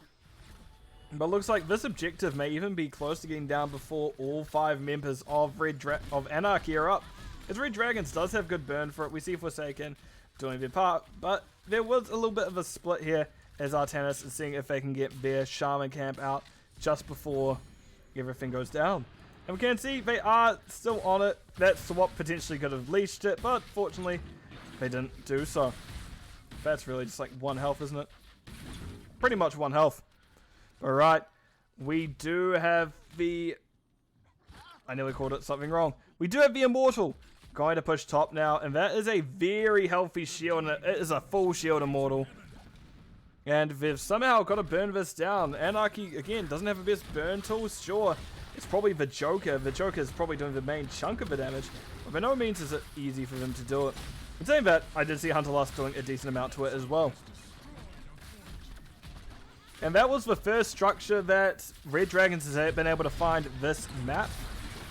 A: But looks like this objective may even be close to getting down before all 5 members of AnarchY are up. As Red Dragons does have good burn for it, we see Forsaken doing their part, but there was a little bit of a split here as Artanis is seeing if they can get their Shaman camp out just before everything goes down. And we can see they are still on it. That swap potentially could have leashed it, but fortunately they didn't do so. That's really just like 1 health, isn't it? Pretty much 1 health. Alright, we do have the... I nearly called it something wrong. We do have the Immortal going to push top now, and that is a very healthy shield, and it is a full shield Immortal. And they've somehow got to burn this down. AnarchY, again, doesn't have the best burn tools. Sure, it's probably the Joker. The Joker is probably doing the main chunk of the damage, but by no means is it easy for them to do it. In saying that, I did see Hunter Lust doing a decent amount to it as well. And that was the first structure that Red Dragons has been able to find this map.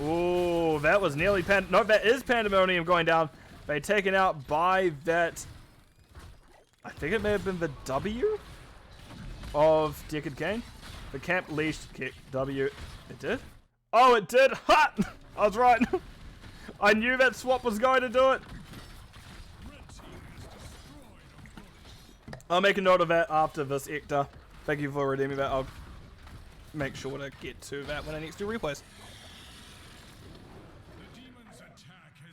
A: Ooh, that was nearly no, that is Pandemonium going down. They're taken out by that. I think it may have been the W of Deckard Cain. The camp leashed kick W. It did? Oh, it did. Ha! I was right. I knew that swap was going to do it. I'll make a note of that after this, Ector. Thank you for redeeming that. I'll make sure to get to that when I next do replays.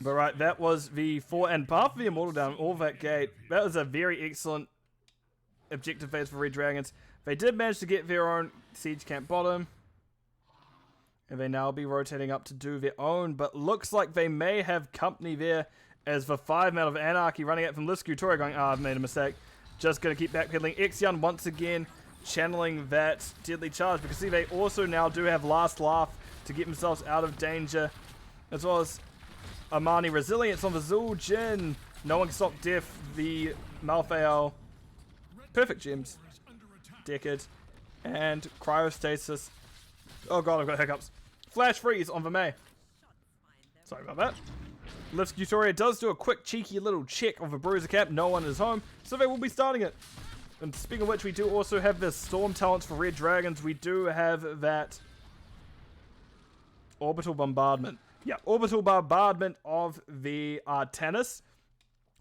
A: But right, that was the 4 and path of the Immortal down all that gate. That was a very excellent objective phase for Red Dragons. They did manage to get their own siege camp bottom. And they now be rotating up to do their own. But looks like they may have company there as the 5-man of AnarchY running out from Lifscutoria going, I've made a mistake. Just going to keep backpedaling. Ixion once again channeling that deadly charge. Because see, they also now do have Last Laugh to get themselves out of danger. As well as Armani Resilience on the Zul'jin. No one can stop Death. The Malthael. Perfect gems. Deckard. And Cryostasis. Oh god, I've got hiccups. Flash Freeze on the May. Sorry about that. Lifscutoria does do a quick cheeky little check of a Bruiser cap. No one is home, so they will be starting it. And speaking of which, we do also have the Storm talents for Red Dragons. We do have that Orbital Bombardment. Yeah, Orbital Bombardment of the Artanis.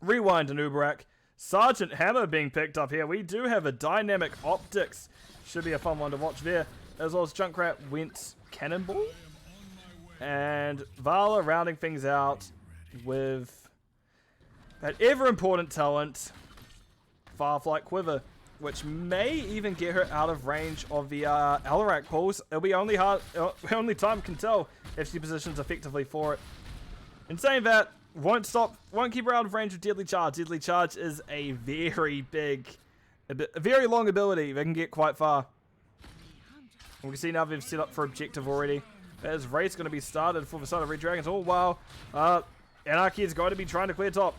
A: Rewind and Uberak. Sergeant Hammer being picked up here. We do have a Dynamic Optics. Should be a fun one to watch there. As well as Junkrat went Cannonball. And Vala rounding things out with that ever-important talent, Fireflight Quiver, which may even get her out of range of the Alarak pulls. It'll be only time can tell if she positions effectively for it. In saying that, won't keep her out of range of Deadly Charge. Deadly Charge is a very big, a very long ability. They can get quite far. We can see now they've set up for objective already. As race going to be started for the side of Red Dragons. Oh wow, AnarchY is going to be trying to clear top.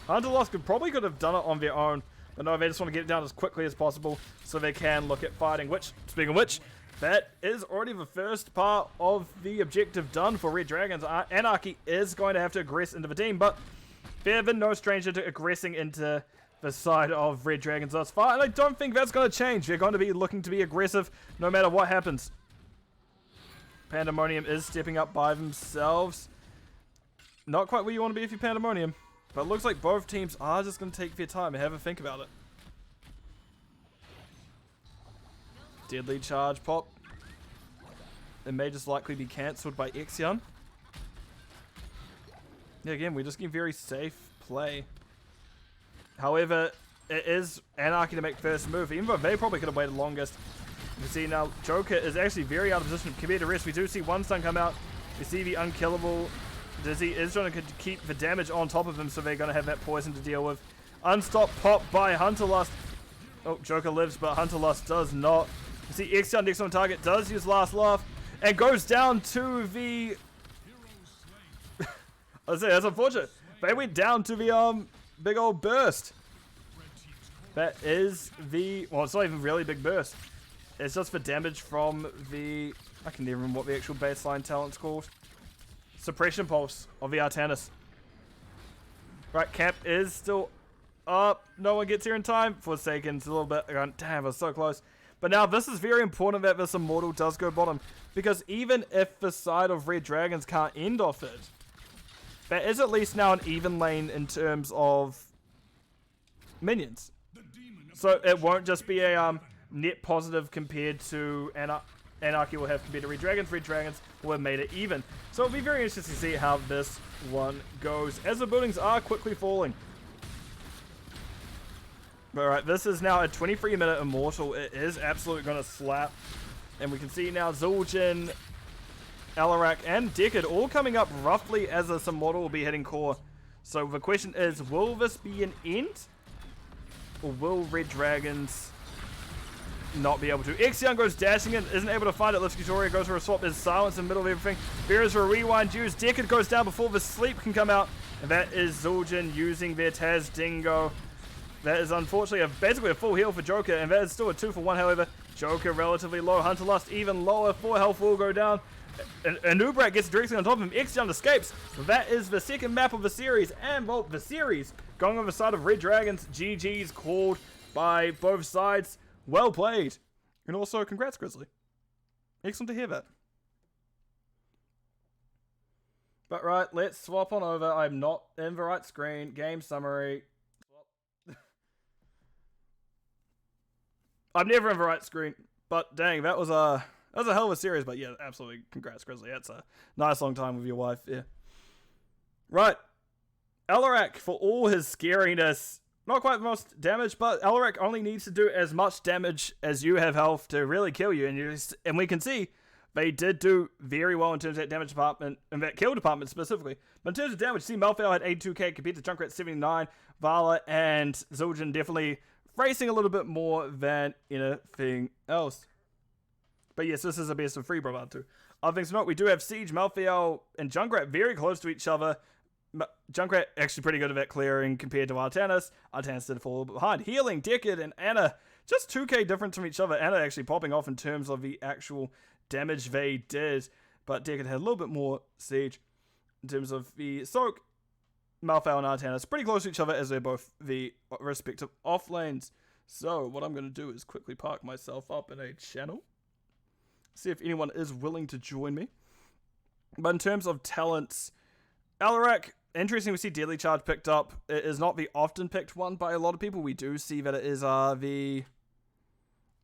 A: Hunter Lost could have done it on their own, but no, they just want to get it down as quickly as possible so they can look at fighting. Which, speaking of which, that is already the first part of the objective done for Red Dragons. AnarchY is going to have to aggress into the team, but they've been no stranger to aggressing into the side of Red Dragons thus far, and I don't think that's going to change. They're going to be looking to be aggressive no matter what happens. Pandemonium is stepping up by themselves. Not quite where you want to be if you're Pandemonium, but it looks like both teams are just going to take their time and have a think about it. Deadly Charge pop. It may just likely be cancelled by Ixion. Yeah, again, we're just getting very safe play. However, it is AnarchY to make first move, even though they probably could have waited longest. You can see now Joker is actually very out of position compared to rest. We do see one stun come out. We see the unkillable Dizzy is trying to keep the damage on top of him, so they're going to have that poison to deal with. Unstop pop by Hunterlust. Oh, Joker lives, but Hunterlust does not. You see Ixion next on target, does use Last Laugh, and goes down to the... I say, that's unfortunate. They went down to the big old burst. That is the... Well, it's not even really big burst. It's just for damage from the... I can't even remember what the actual baseline talent's called. Suppression Pulse of the Artanis. Right, camp is still up. No one gets here in time. Forsaken, it's a little bit... Damn, I was so close. But now this is very important that this Immortal does go bottom. Because even if the side of Red Dragons can't end off it, there is at least now an even lane in terms of minions. So it won't just be a net positive compared to AnarchY will have compared to Red Dragons. Red Dragons will have made it even. So it'll be very interesting to see how this one goes as the buildings are quickly falling. Alright, this is now a 23-minute Immortal. It is absolutely going to slap. And we can see now Zul'jin, AnarchY, and Decade all coming up roughly as this Immortal will be hitting core. So the question is, will this be an end? Or will Red Dragons not be able to? Ixion goes dashing in, isn't able to find it. Lifskutoria goes for a swap. There's silence in the middle of everything. Bears for a rewind used. Decade goes down before the sleep can come out. And that is Zul'jin using their Taz Dingo. That is unfortunately basically a full heal for Joker. And that is still a 2-for-1, however. Joker relatively low. Hunterlust even lower. 4 health will go down. And Ubrak gets directly on top of him. Ixion escapes. That is the second map of the series. And, well, the series going on the side of Red Dragons. GG's called by both sides. Well played. And also, congrats, Grizzly. Excellent to hear that. But right, let's swap on over. I'm not in the right screen. Game summary. I'm never in the right screen. But dang, that was a hell of a series. But yeah, absolutely, congrats, Grizzly. That's a nice long time with your wife. Yeah. Right. AnarchY, for all his scariness, not quite the most damage, but AnarchY only needs to do as much damage as you have health to really kill you. And we can see they did do very well in terms of that damage department, and that kill department specifically. But in terms of damage, see, Malphite had 82k compared to Junkrat 79, Vala and Zul'jin definitely racing a little bit more than anything else. But yes, this is a best of 3 Brother 2. Other things to note, we do have Siege, Malphite, and Junkrat very close to each other. Junkrat actually pretty good at that clearing compared to Artanis. Artanis did fall a little bit behind. Healing, Decade, and Anna, just 2k difference from each other. Anna actually popping off in terms of the actual damage they did. But Decade had a little bit more Siege in terms of the Soak. Malphite and Artanis pretty close to each other as they're both the respective off lanes. So what I'm going to do is quickly park myself up in a channel. See if anyone is willing to join me. But in terms of talents, AnarchY, interesting we see Deadly Charge picked up. It is not the often picked one by a lot of people. We do see that it is the...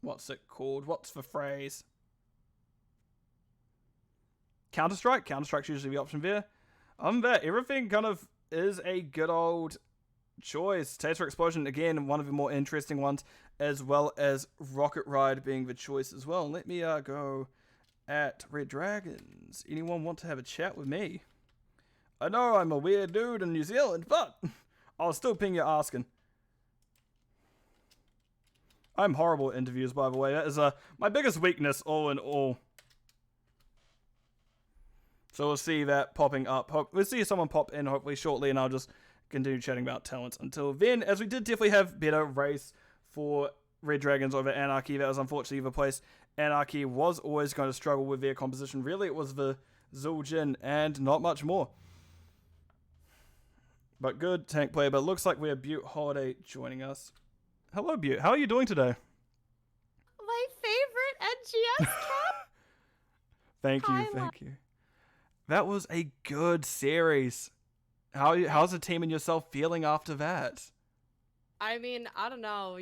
A: What's it called? What's the phrase? Counter-Strike? Counter-Strike's usually the option there. Other than that, everything kind of is a good old choice. Taser Explosion, again, one of the more interesting ones, as well as Rocket Ride being the choice as well. Let me go at Red Dragons. Anyone want to have a chat with me? I know I'm a weird dude in New Zealand, but I'll still ping you asking. I'm horrible at interviews, by the way. That is my biggest weakness, all in all. So we'll see that popping up. We'll see someone pop in hopefully shortly, and I'll just continue chatting about talents until then, as we did definitely have better race for Red Dragons over AnarchY. That was unfortunately the place AnarchY was always going to struggle with their composition. Really, it was the Zul'jin and not much more. But good tank player. But it looks like we have Butte Holiday joining us. Hello, Butte. How are you doing today?
B: My favorite NGS cap.
A: Thank you. That was a good series. How's the team and yourself feeling after that?
B: I mean, I don't know.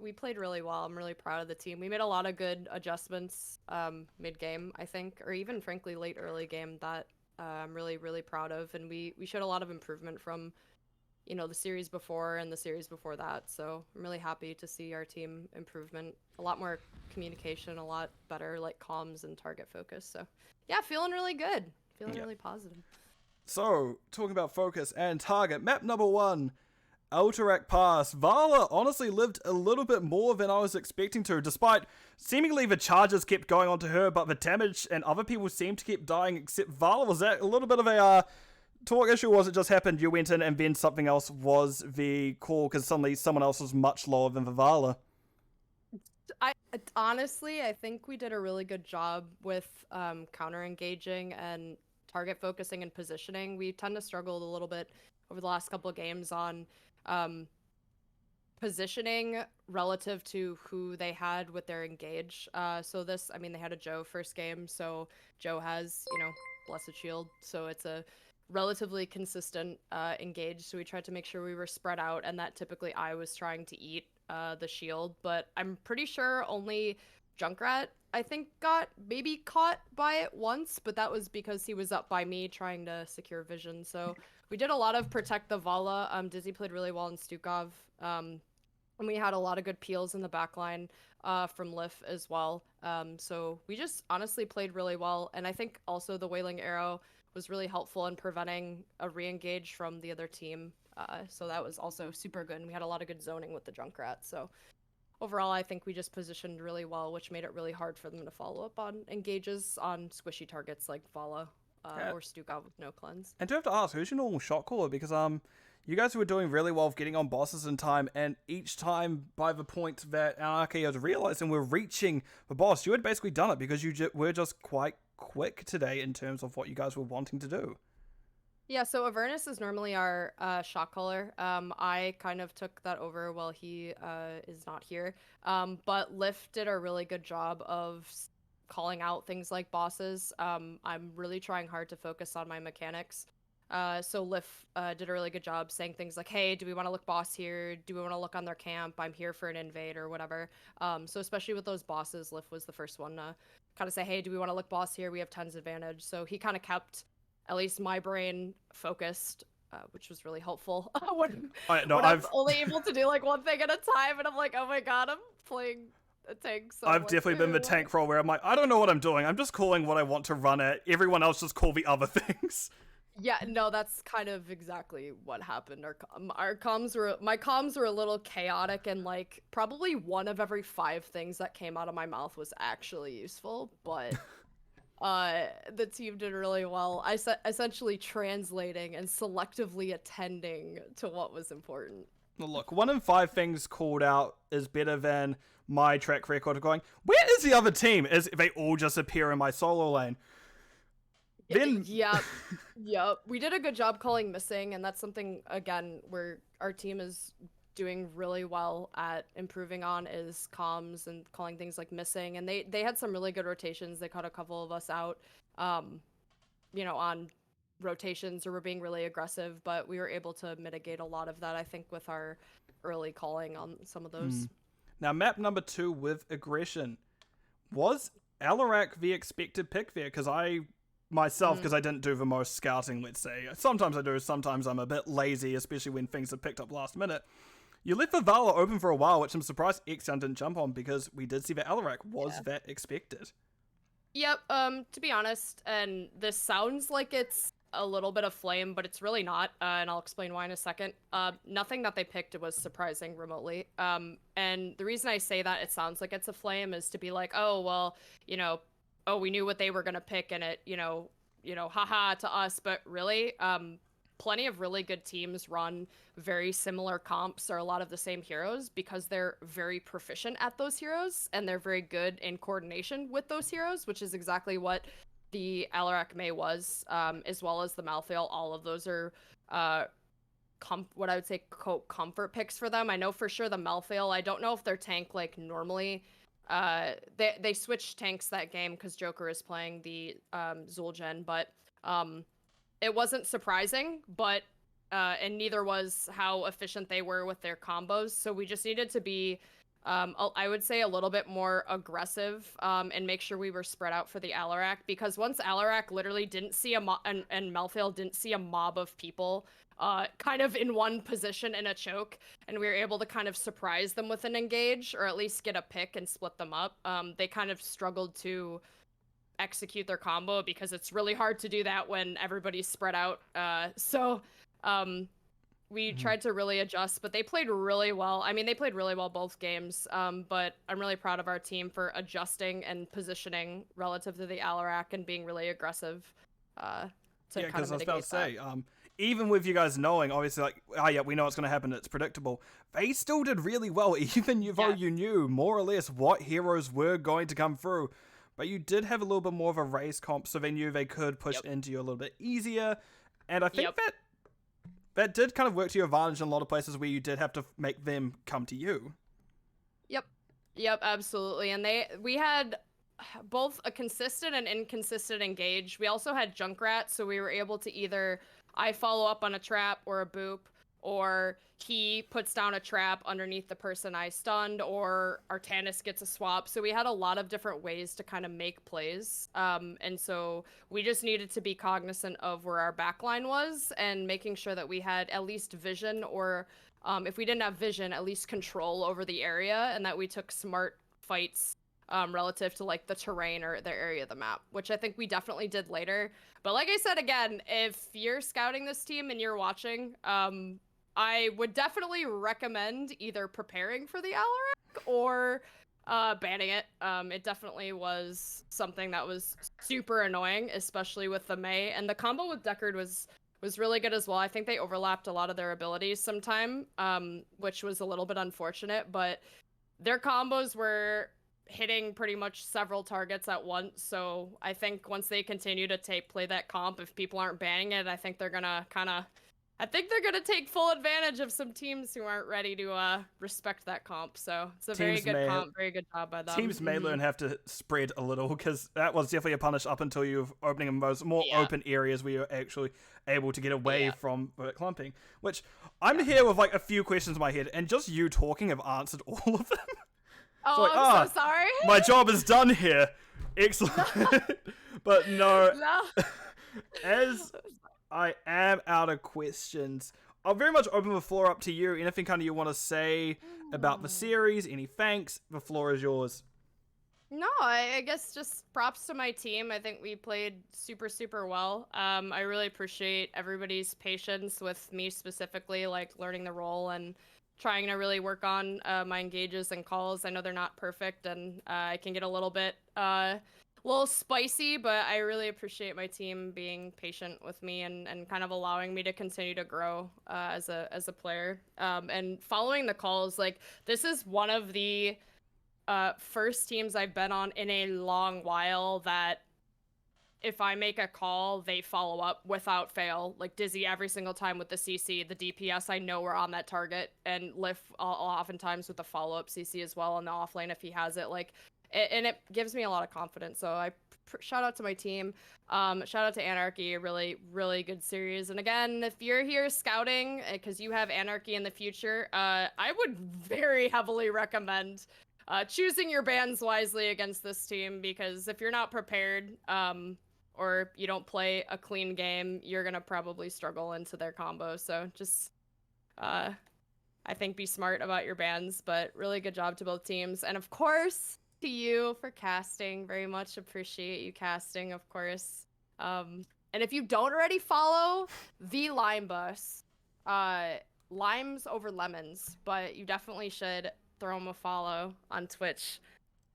B: We played really well. I'm really proud of the team. We made a lot of good adjustments mid-game, I think, or even frankly late early game that I'm really, really proud of. And we showed a lot of improvement from, the series before and the series before that. So I'm really happy to see our team improvement. A lot more communication, a lot better comms and target focus. So yeah, feeling really good. Feeling really positive.
A: So, talking about focus and target, map number 1, Alterac Pass. Vala honestly lived a little bit more than I was expecting to, despite seemingly the charges kept going onto her, but the damage and other people seemed to keep dying except Vala. Was that a little bit of a talk issue, or was it just happened you went in and then something else was the call because suddenly someone else was much lower than the Vala?
B: I honestly, I think we did a really good job with counter engaging and target focusing and positioning. We tend to struggle a little bit over the last couple of games on um, positioning relative to who they had with their engage. So this, I mean, they had a Joe first game, so Joe has, Blessed Shield, so it's a relatively consistent engage. So we tried to make sure we were spread out, and that typically I was trying to eat the shield, but I'm pretty sure only Junkrat, I think, got maybe caught by it once, but that was because he was up by me trying to secure vision. So we did a lot of protect the Vala. Dizzy played really well in Stukov. And we had a lot of good peels in the backline from Lif as well. So we just honestly played really well. And I think also the Wailing Arrow was really helpful in preventing a re-engage from the other team. So that was also super good. And we had a lot of good zoning with the Junkrat. So overall, I think we just positioned really well, which made it really hard for them to follow up on engages on squishy targets like Vala or Stukov with no cleanse.
A: And do have to ask, who's your normal shot caller? Because you guys were doing really well with getting on bosses in time, and each time by the point that AnarchY had realized and we're reaching the boss, you had basically done it because you were just quite quick today in terms of what you guys were wanting to do.
B: Yeah, so Avernus is normally our shot caller. I kind of took that over while he is not here. But Lif did a really good job of calling out things like bosses. I'm really trying hard to focus on my mechanics. So Lif did a really good job saying things like, hey, do we want to look boss here? Do we want to look on their camp? I'm here for an invade or whatever. So especially with those bosses, Lif was the first one to kind of say, hey, do we want to look boss here? We have tons of advantage. So he kind of kept at least my brain focused, which was really helpful. when I'm only able to do like one thing at a time, and I'm like, oh my god, I'm playing a tank. So
A: I've definitely been the tank role where I'm like, I don't know what I'm doing. I'm just calling what I want to run at. Everyone else just call the other things.
B: Yeah, no, that's kind of exactly what happened. My comms were a little chaotic, and like probably one of every 5 things that came out of my mouth was actually useful, but. The team did really well. Essentially translating and selectively attending to what was important.
A: Look, 1 in 5 things called out is better than my track record of going, where is the other team? As they all just appear in my solo lane. Then
B: Yep. We did a good job calling missing, and that's something again where our team is doing really well at improving on is comms and calling things like missing, and they had some really good rotations. They caught a couple of us out on rotations, or were being really aggressive, but we were able to mitigate a lot of that, I think, with our early calling on some of those.
A: Now map number 2 with aggression. Was Alarak the expected pick there? Because I didn't do the most scouting, let's say. Sometimes I do, sometimes I'm a bit lazy, especially when things are picked up last minute. You left the Vala open for a while, which I'm surprised Xyoung didn't jump on, because we did see that Alarak was that expected.
B: Yep, to be honest, and this sounds like it's a little bit of flame, but it's really not, and I'll explain why in a second. Nothing that they picked was surprising remotely. And the reason I say that it sounds like it's a flame is to be like, oh, well, we knew what they were gonna pick, and it, haha to us, but really, plenty of really good teams run very similar comps or a lot of the same heroes because they're very proficient at those heroes and they're very good in coordination with those heroes, which is exactly what the Alarak May was, as well as the Malthael. All of those are what I would say comfort picks for them. I know for sure the Malthael, I don't know if their tank like normally they switched tanks that game because Joker is playing the Zul'jin, but it wasn't surprising, but and neither was how efficient they were with their combos. So we just needed to be, I would say, a little bit more aggressive and make sure we were spread out for the Alarak. Because once Alarak literally didn't see and Malthael didn't see a mob of people kind of in one position in a choke, and we were able to kind of surprise them with an engage, or at least get a pick and split them up, they kind of struggled to execute their combo because it's really hard to do that when everybody's spread out. So we tried to really adjust, but they played really well. I mean, they played really well both games. But I'm really proud of our team for adjusting and positioning relative to the Alarak and being really aggressive. To
A: Yeah,
B: kind of
A: because I was about to
B: mitigate that.
A: say, even with you guys knowing, obviously, like, oh yeah, we know what's going to happen, it's predictable, they still did really well, even though you knew more or less what heroes were going to come through. But you did have a little bit more of a race comp, so they knew they could push into you a little bit easier. And I think that did kind of work to your advantage in a lot of places where you did have to make them come to you.
B: Yep, absolutely. And we had both a consistent and inconsistent engage. We also had Junkrat, so we were able to either I follow up on a trap or a boop, or he puts down a trap underneath the person I stunned, or Artanis gets a swap. So we had a lot of different ways to kind of make plays. And so we just needed to be cognizant of where our backline was and making sure that we had at least vision, or if we didn't have vision, at least control over the area, and that we took smart fights relative to like the terrain or the area of the map, which I think we definitely did later. But like I said, again, if you're scouting this team and you're watching, I would definitely recommend either preparing for the Alarak or banning it. It definitely was something that was super annoying, especially with the Mei, and the combo with Deckard was really good as well. I think they overlapped a lot of their abilities sometime, which was a little bit unfortunate, but their combos were hitting pretty much several targets at once. So I think once they continue to play that comp, if people aren't banning it, I think they're gonna take full advantage of some teams who aren't ready to respect that comp. So it's a very good comp, very good job by them.
A: Teams may learn have to spread a little, because that was definitely a punish up until you're opening those more open areas where you're actually able to get away from clumping. Which I'm here with like a few questions in my head, and just you talking have answered all of them.
B: Oh, like, I'm so sorry.
A: My job is done here. Excellent. But no. As I am out of questions, I'll very much open the floor up to you. Anything kind of you want to say about the series? Any thanks? The floor is yours.
B: No, I guess just props to my team. I think we played super, super well. I really appreciate everybody's patience with me specifically, like learning the role and trying to really work on my engages and calls. I know they're not perfect, and I can get a little bit little spicy, but I really appreciate my team being patient with me and kind of allowing me to continue to grow as a player. And following the calls, like, this is one of the first teams I've been on in a long while that if I make a call, they follow up without fail. Like Dizzy every single time with the CC, the DPS, I know we're on that target, and Liff oftentimes with the follow-up CC as well on the offlane if he has it. Like, and it gives me a lot of confidence. So I shout out to my team. Shout out to AnarchY, a really, really good series. And again, if you're here scouting, because you have AnarchY in the future, I would very heavily recommend choosing your bans wisely against this team, because if you're not prepared, or you don't play a clean game, you're gonna probably struggle into their combo. So just, I think, be smart about your bans, but really good job to both teams. And of course, to you for casting. Very much appreciate you casting, of course. And if you don't already follow the Lime Bus, limes over lemons, but you definitely should throw him a follow on Twitch.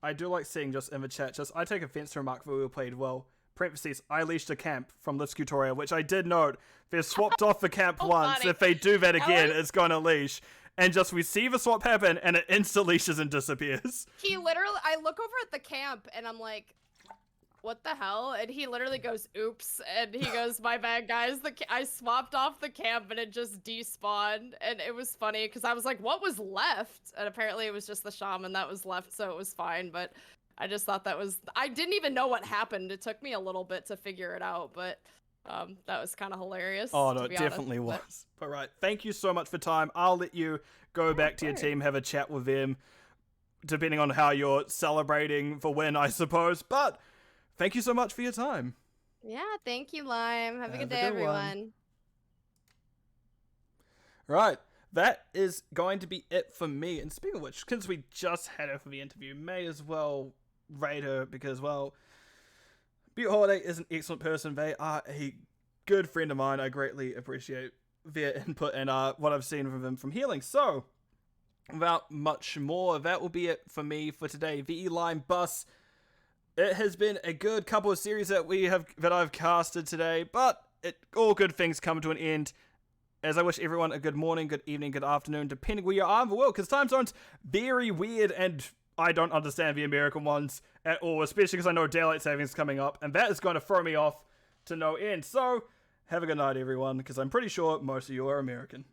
A: I do like seeing just in the chat, just I take offense to remark that we were played well. Parentheses, I leashed a camp from this tutorial, which I did note. They've swapped off the camp once.
B: Funny.
A: If they do that again, it's going to leash. And just we see the swap happen, and it insta leashes and disappears.
B: He literally, I look over at the camp, and I'm like, what the hell? And he literally goes, oops. And he goes, my bad, guys. I swapped off the camp, and it just despawned. And it was funny, because I was like, what was left? And apparently it was just the shaman that was left, so it was fine. But I just thought that was, I didn't even know what happened. It took me a little bit to figure it out, but that was kind of hilarious.
A: Oh, no, it definitely was. But right, thank you so much for time. I'll let you go back to your team, have a chat with them, depending on how you're celebrating the win, I suppose. But thank you so much for your time.
B: Yeah, thank you, Lime. Have a good day, everyone.
A: Right, that is going to be it for me. And speaking of which, since we just had her for the interview, may as well rate her, because, well, Butte Holiday is an excellent person. They are a good friend of mine. I greatly appreciate via input and what I've seen from him from healing. So, without much more, that will be it for me for today. VE Line Bus. It has been a good couple of series that I've casted today, but all good things come to an end. As I wish everyone a good morning, good evening, good afternoon, depending where you are in the world, because time zones very weird, and I don't understand the American ones at all, especially because I know daylight savings is coming up, and that is going to throw me off to no end. So, have a good night, everyone, because I'm pretty sure most of you are American.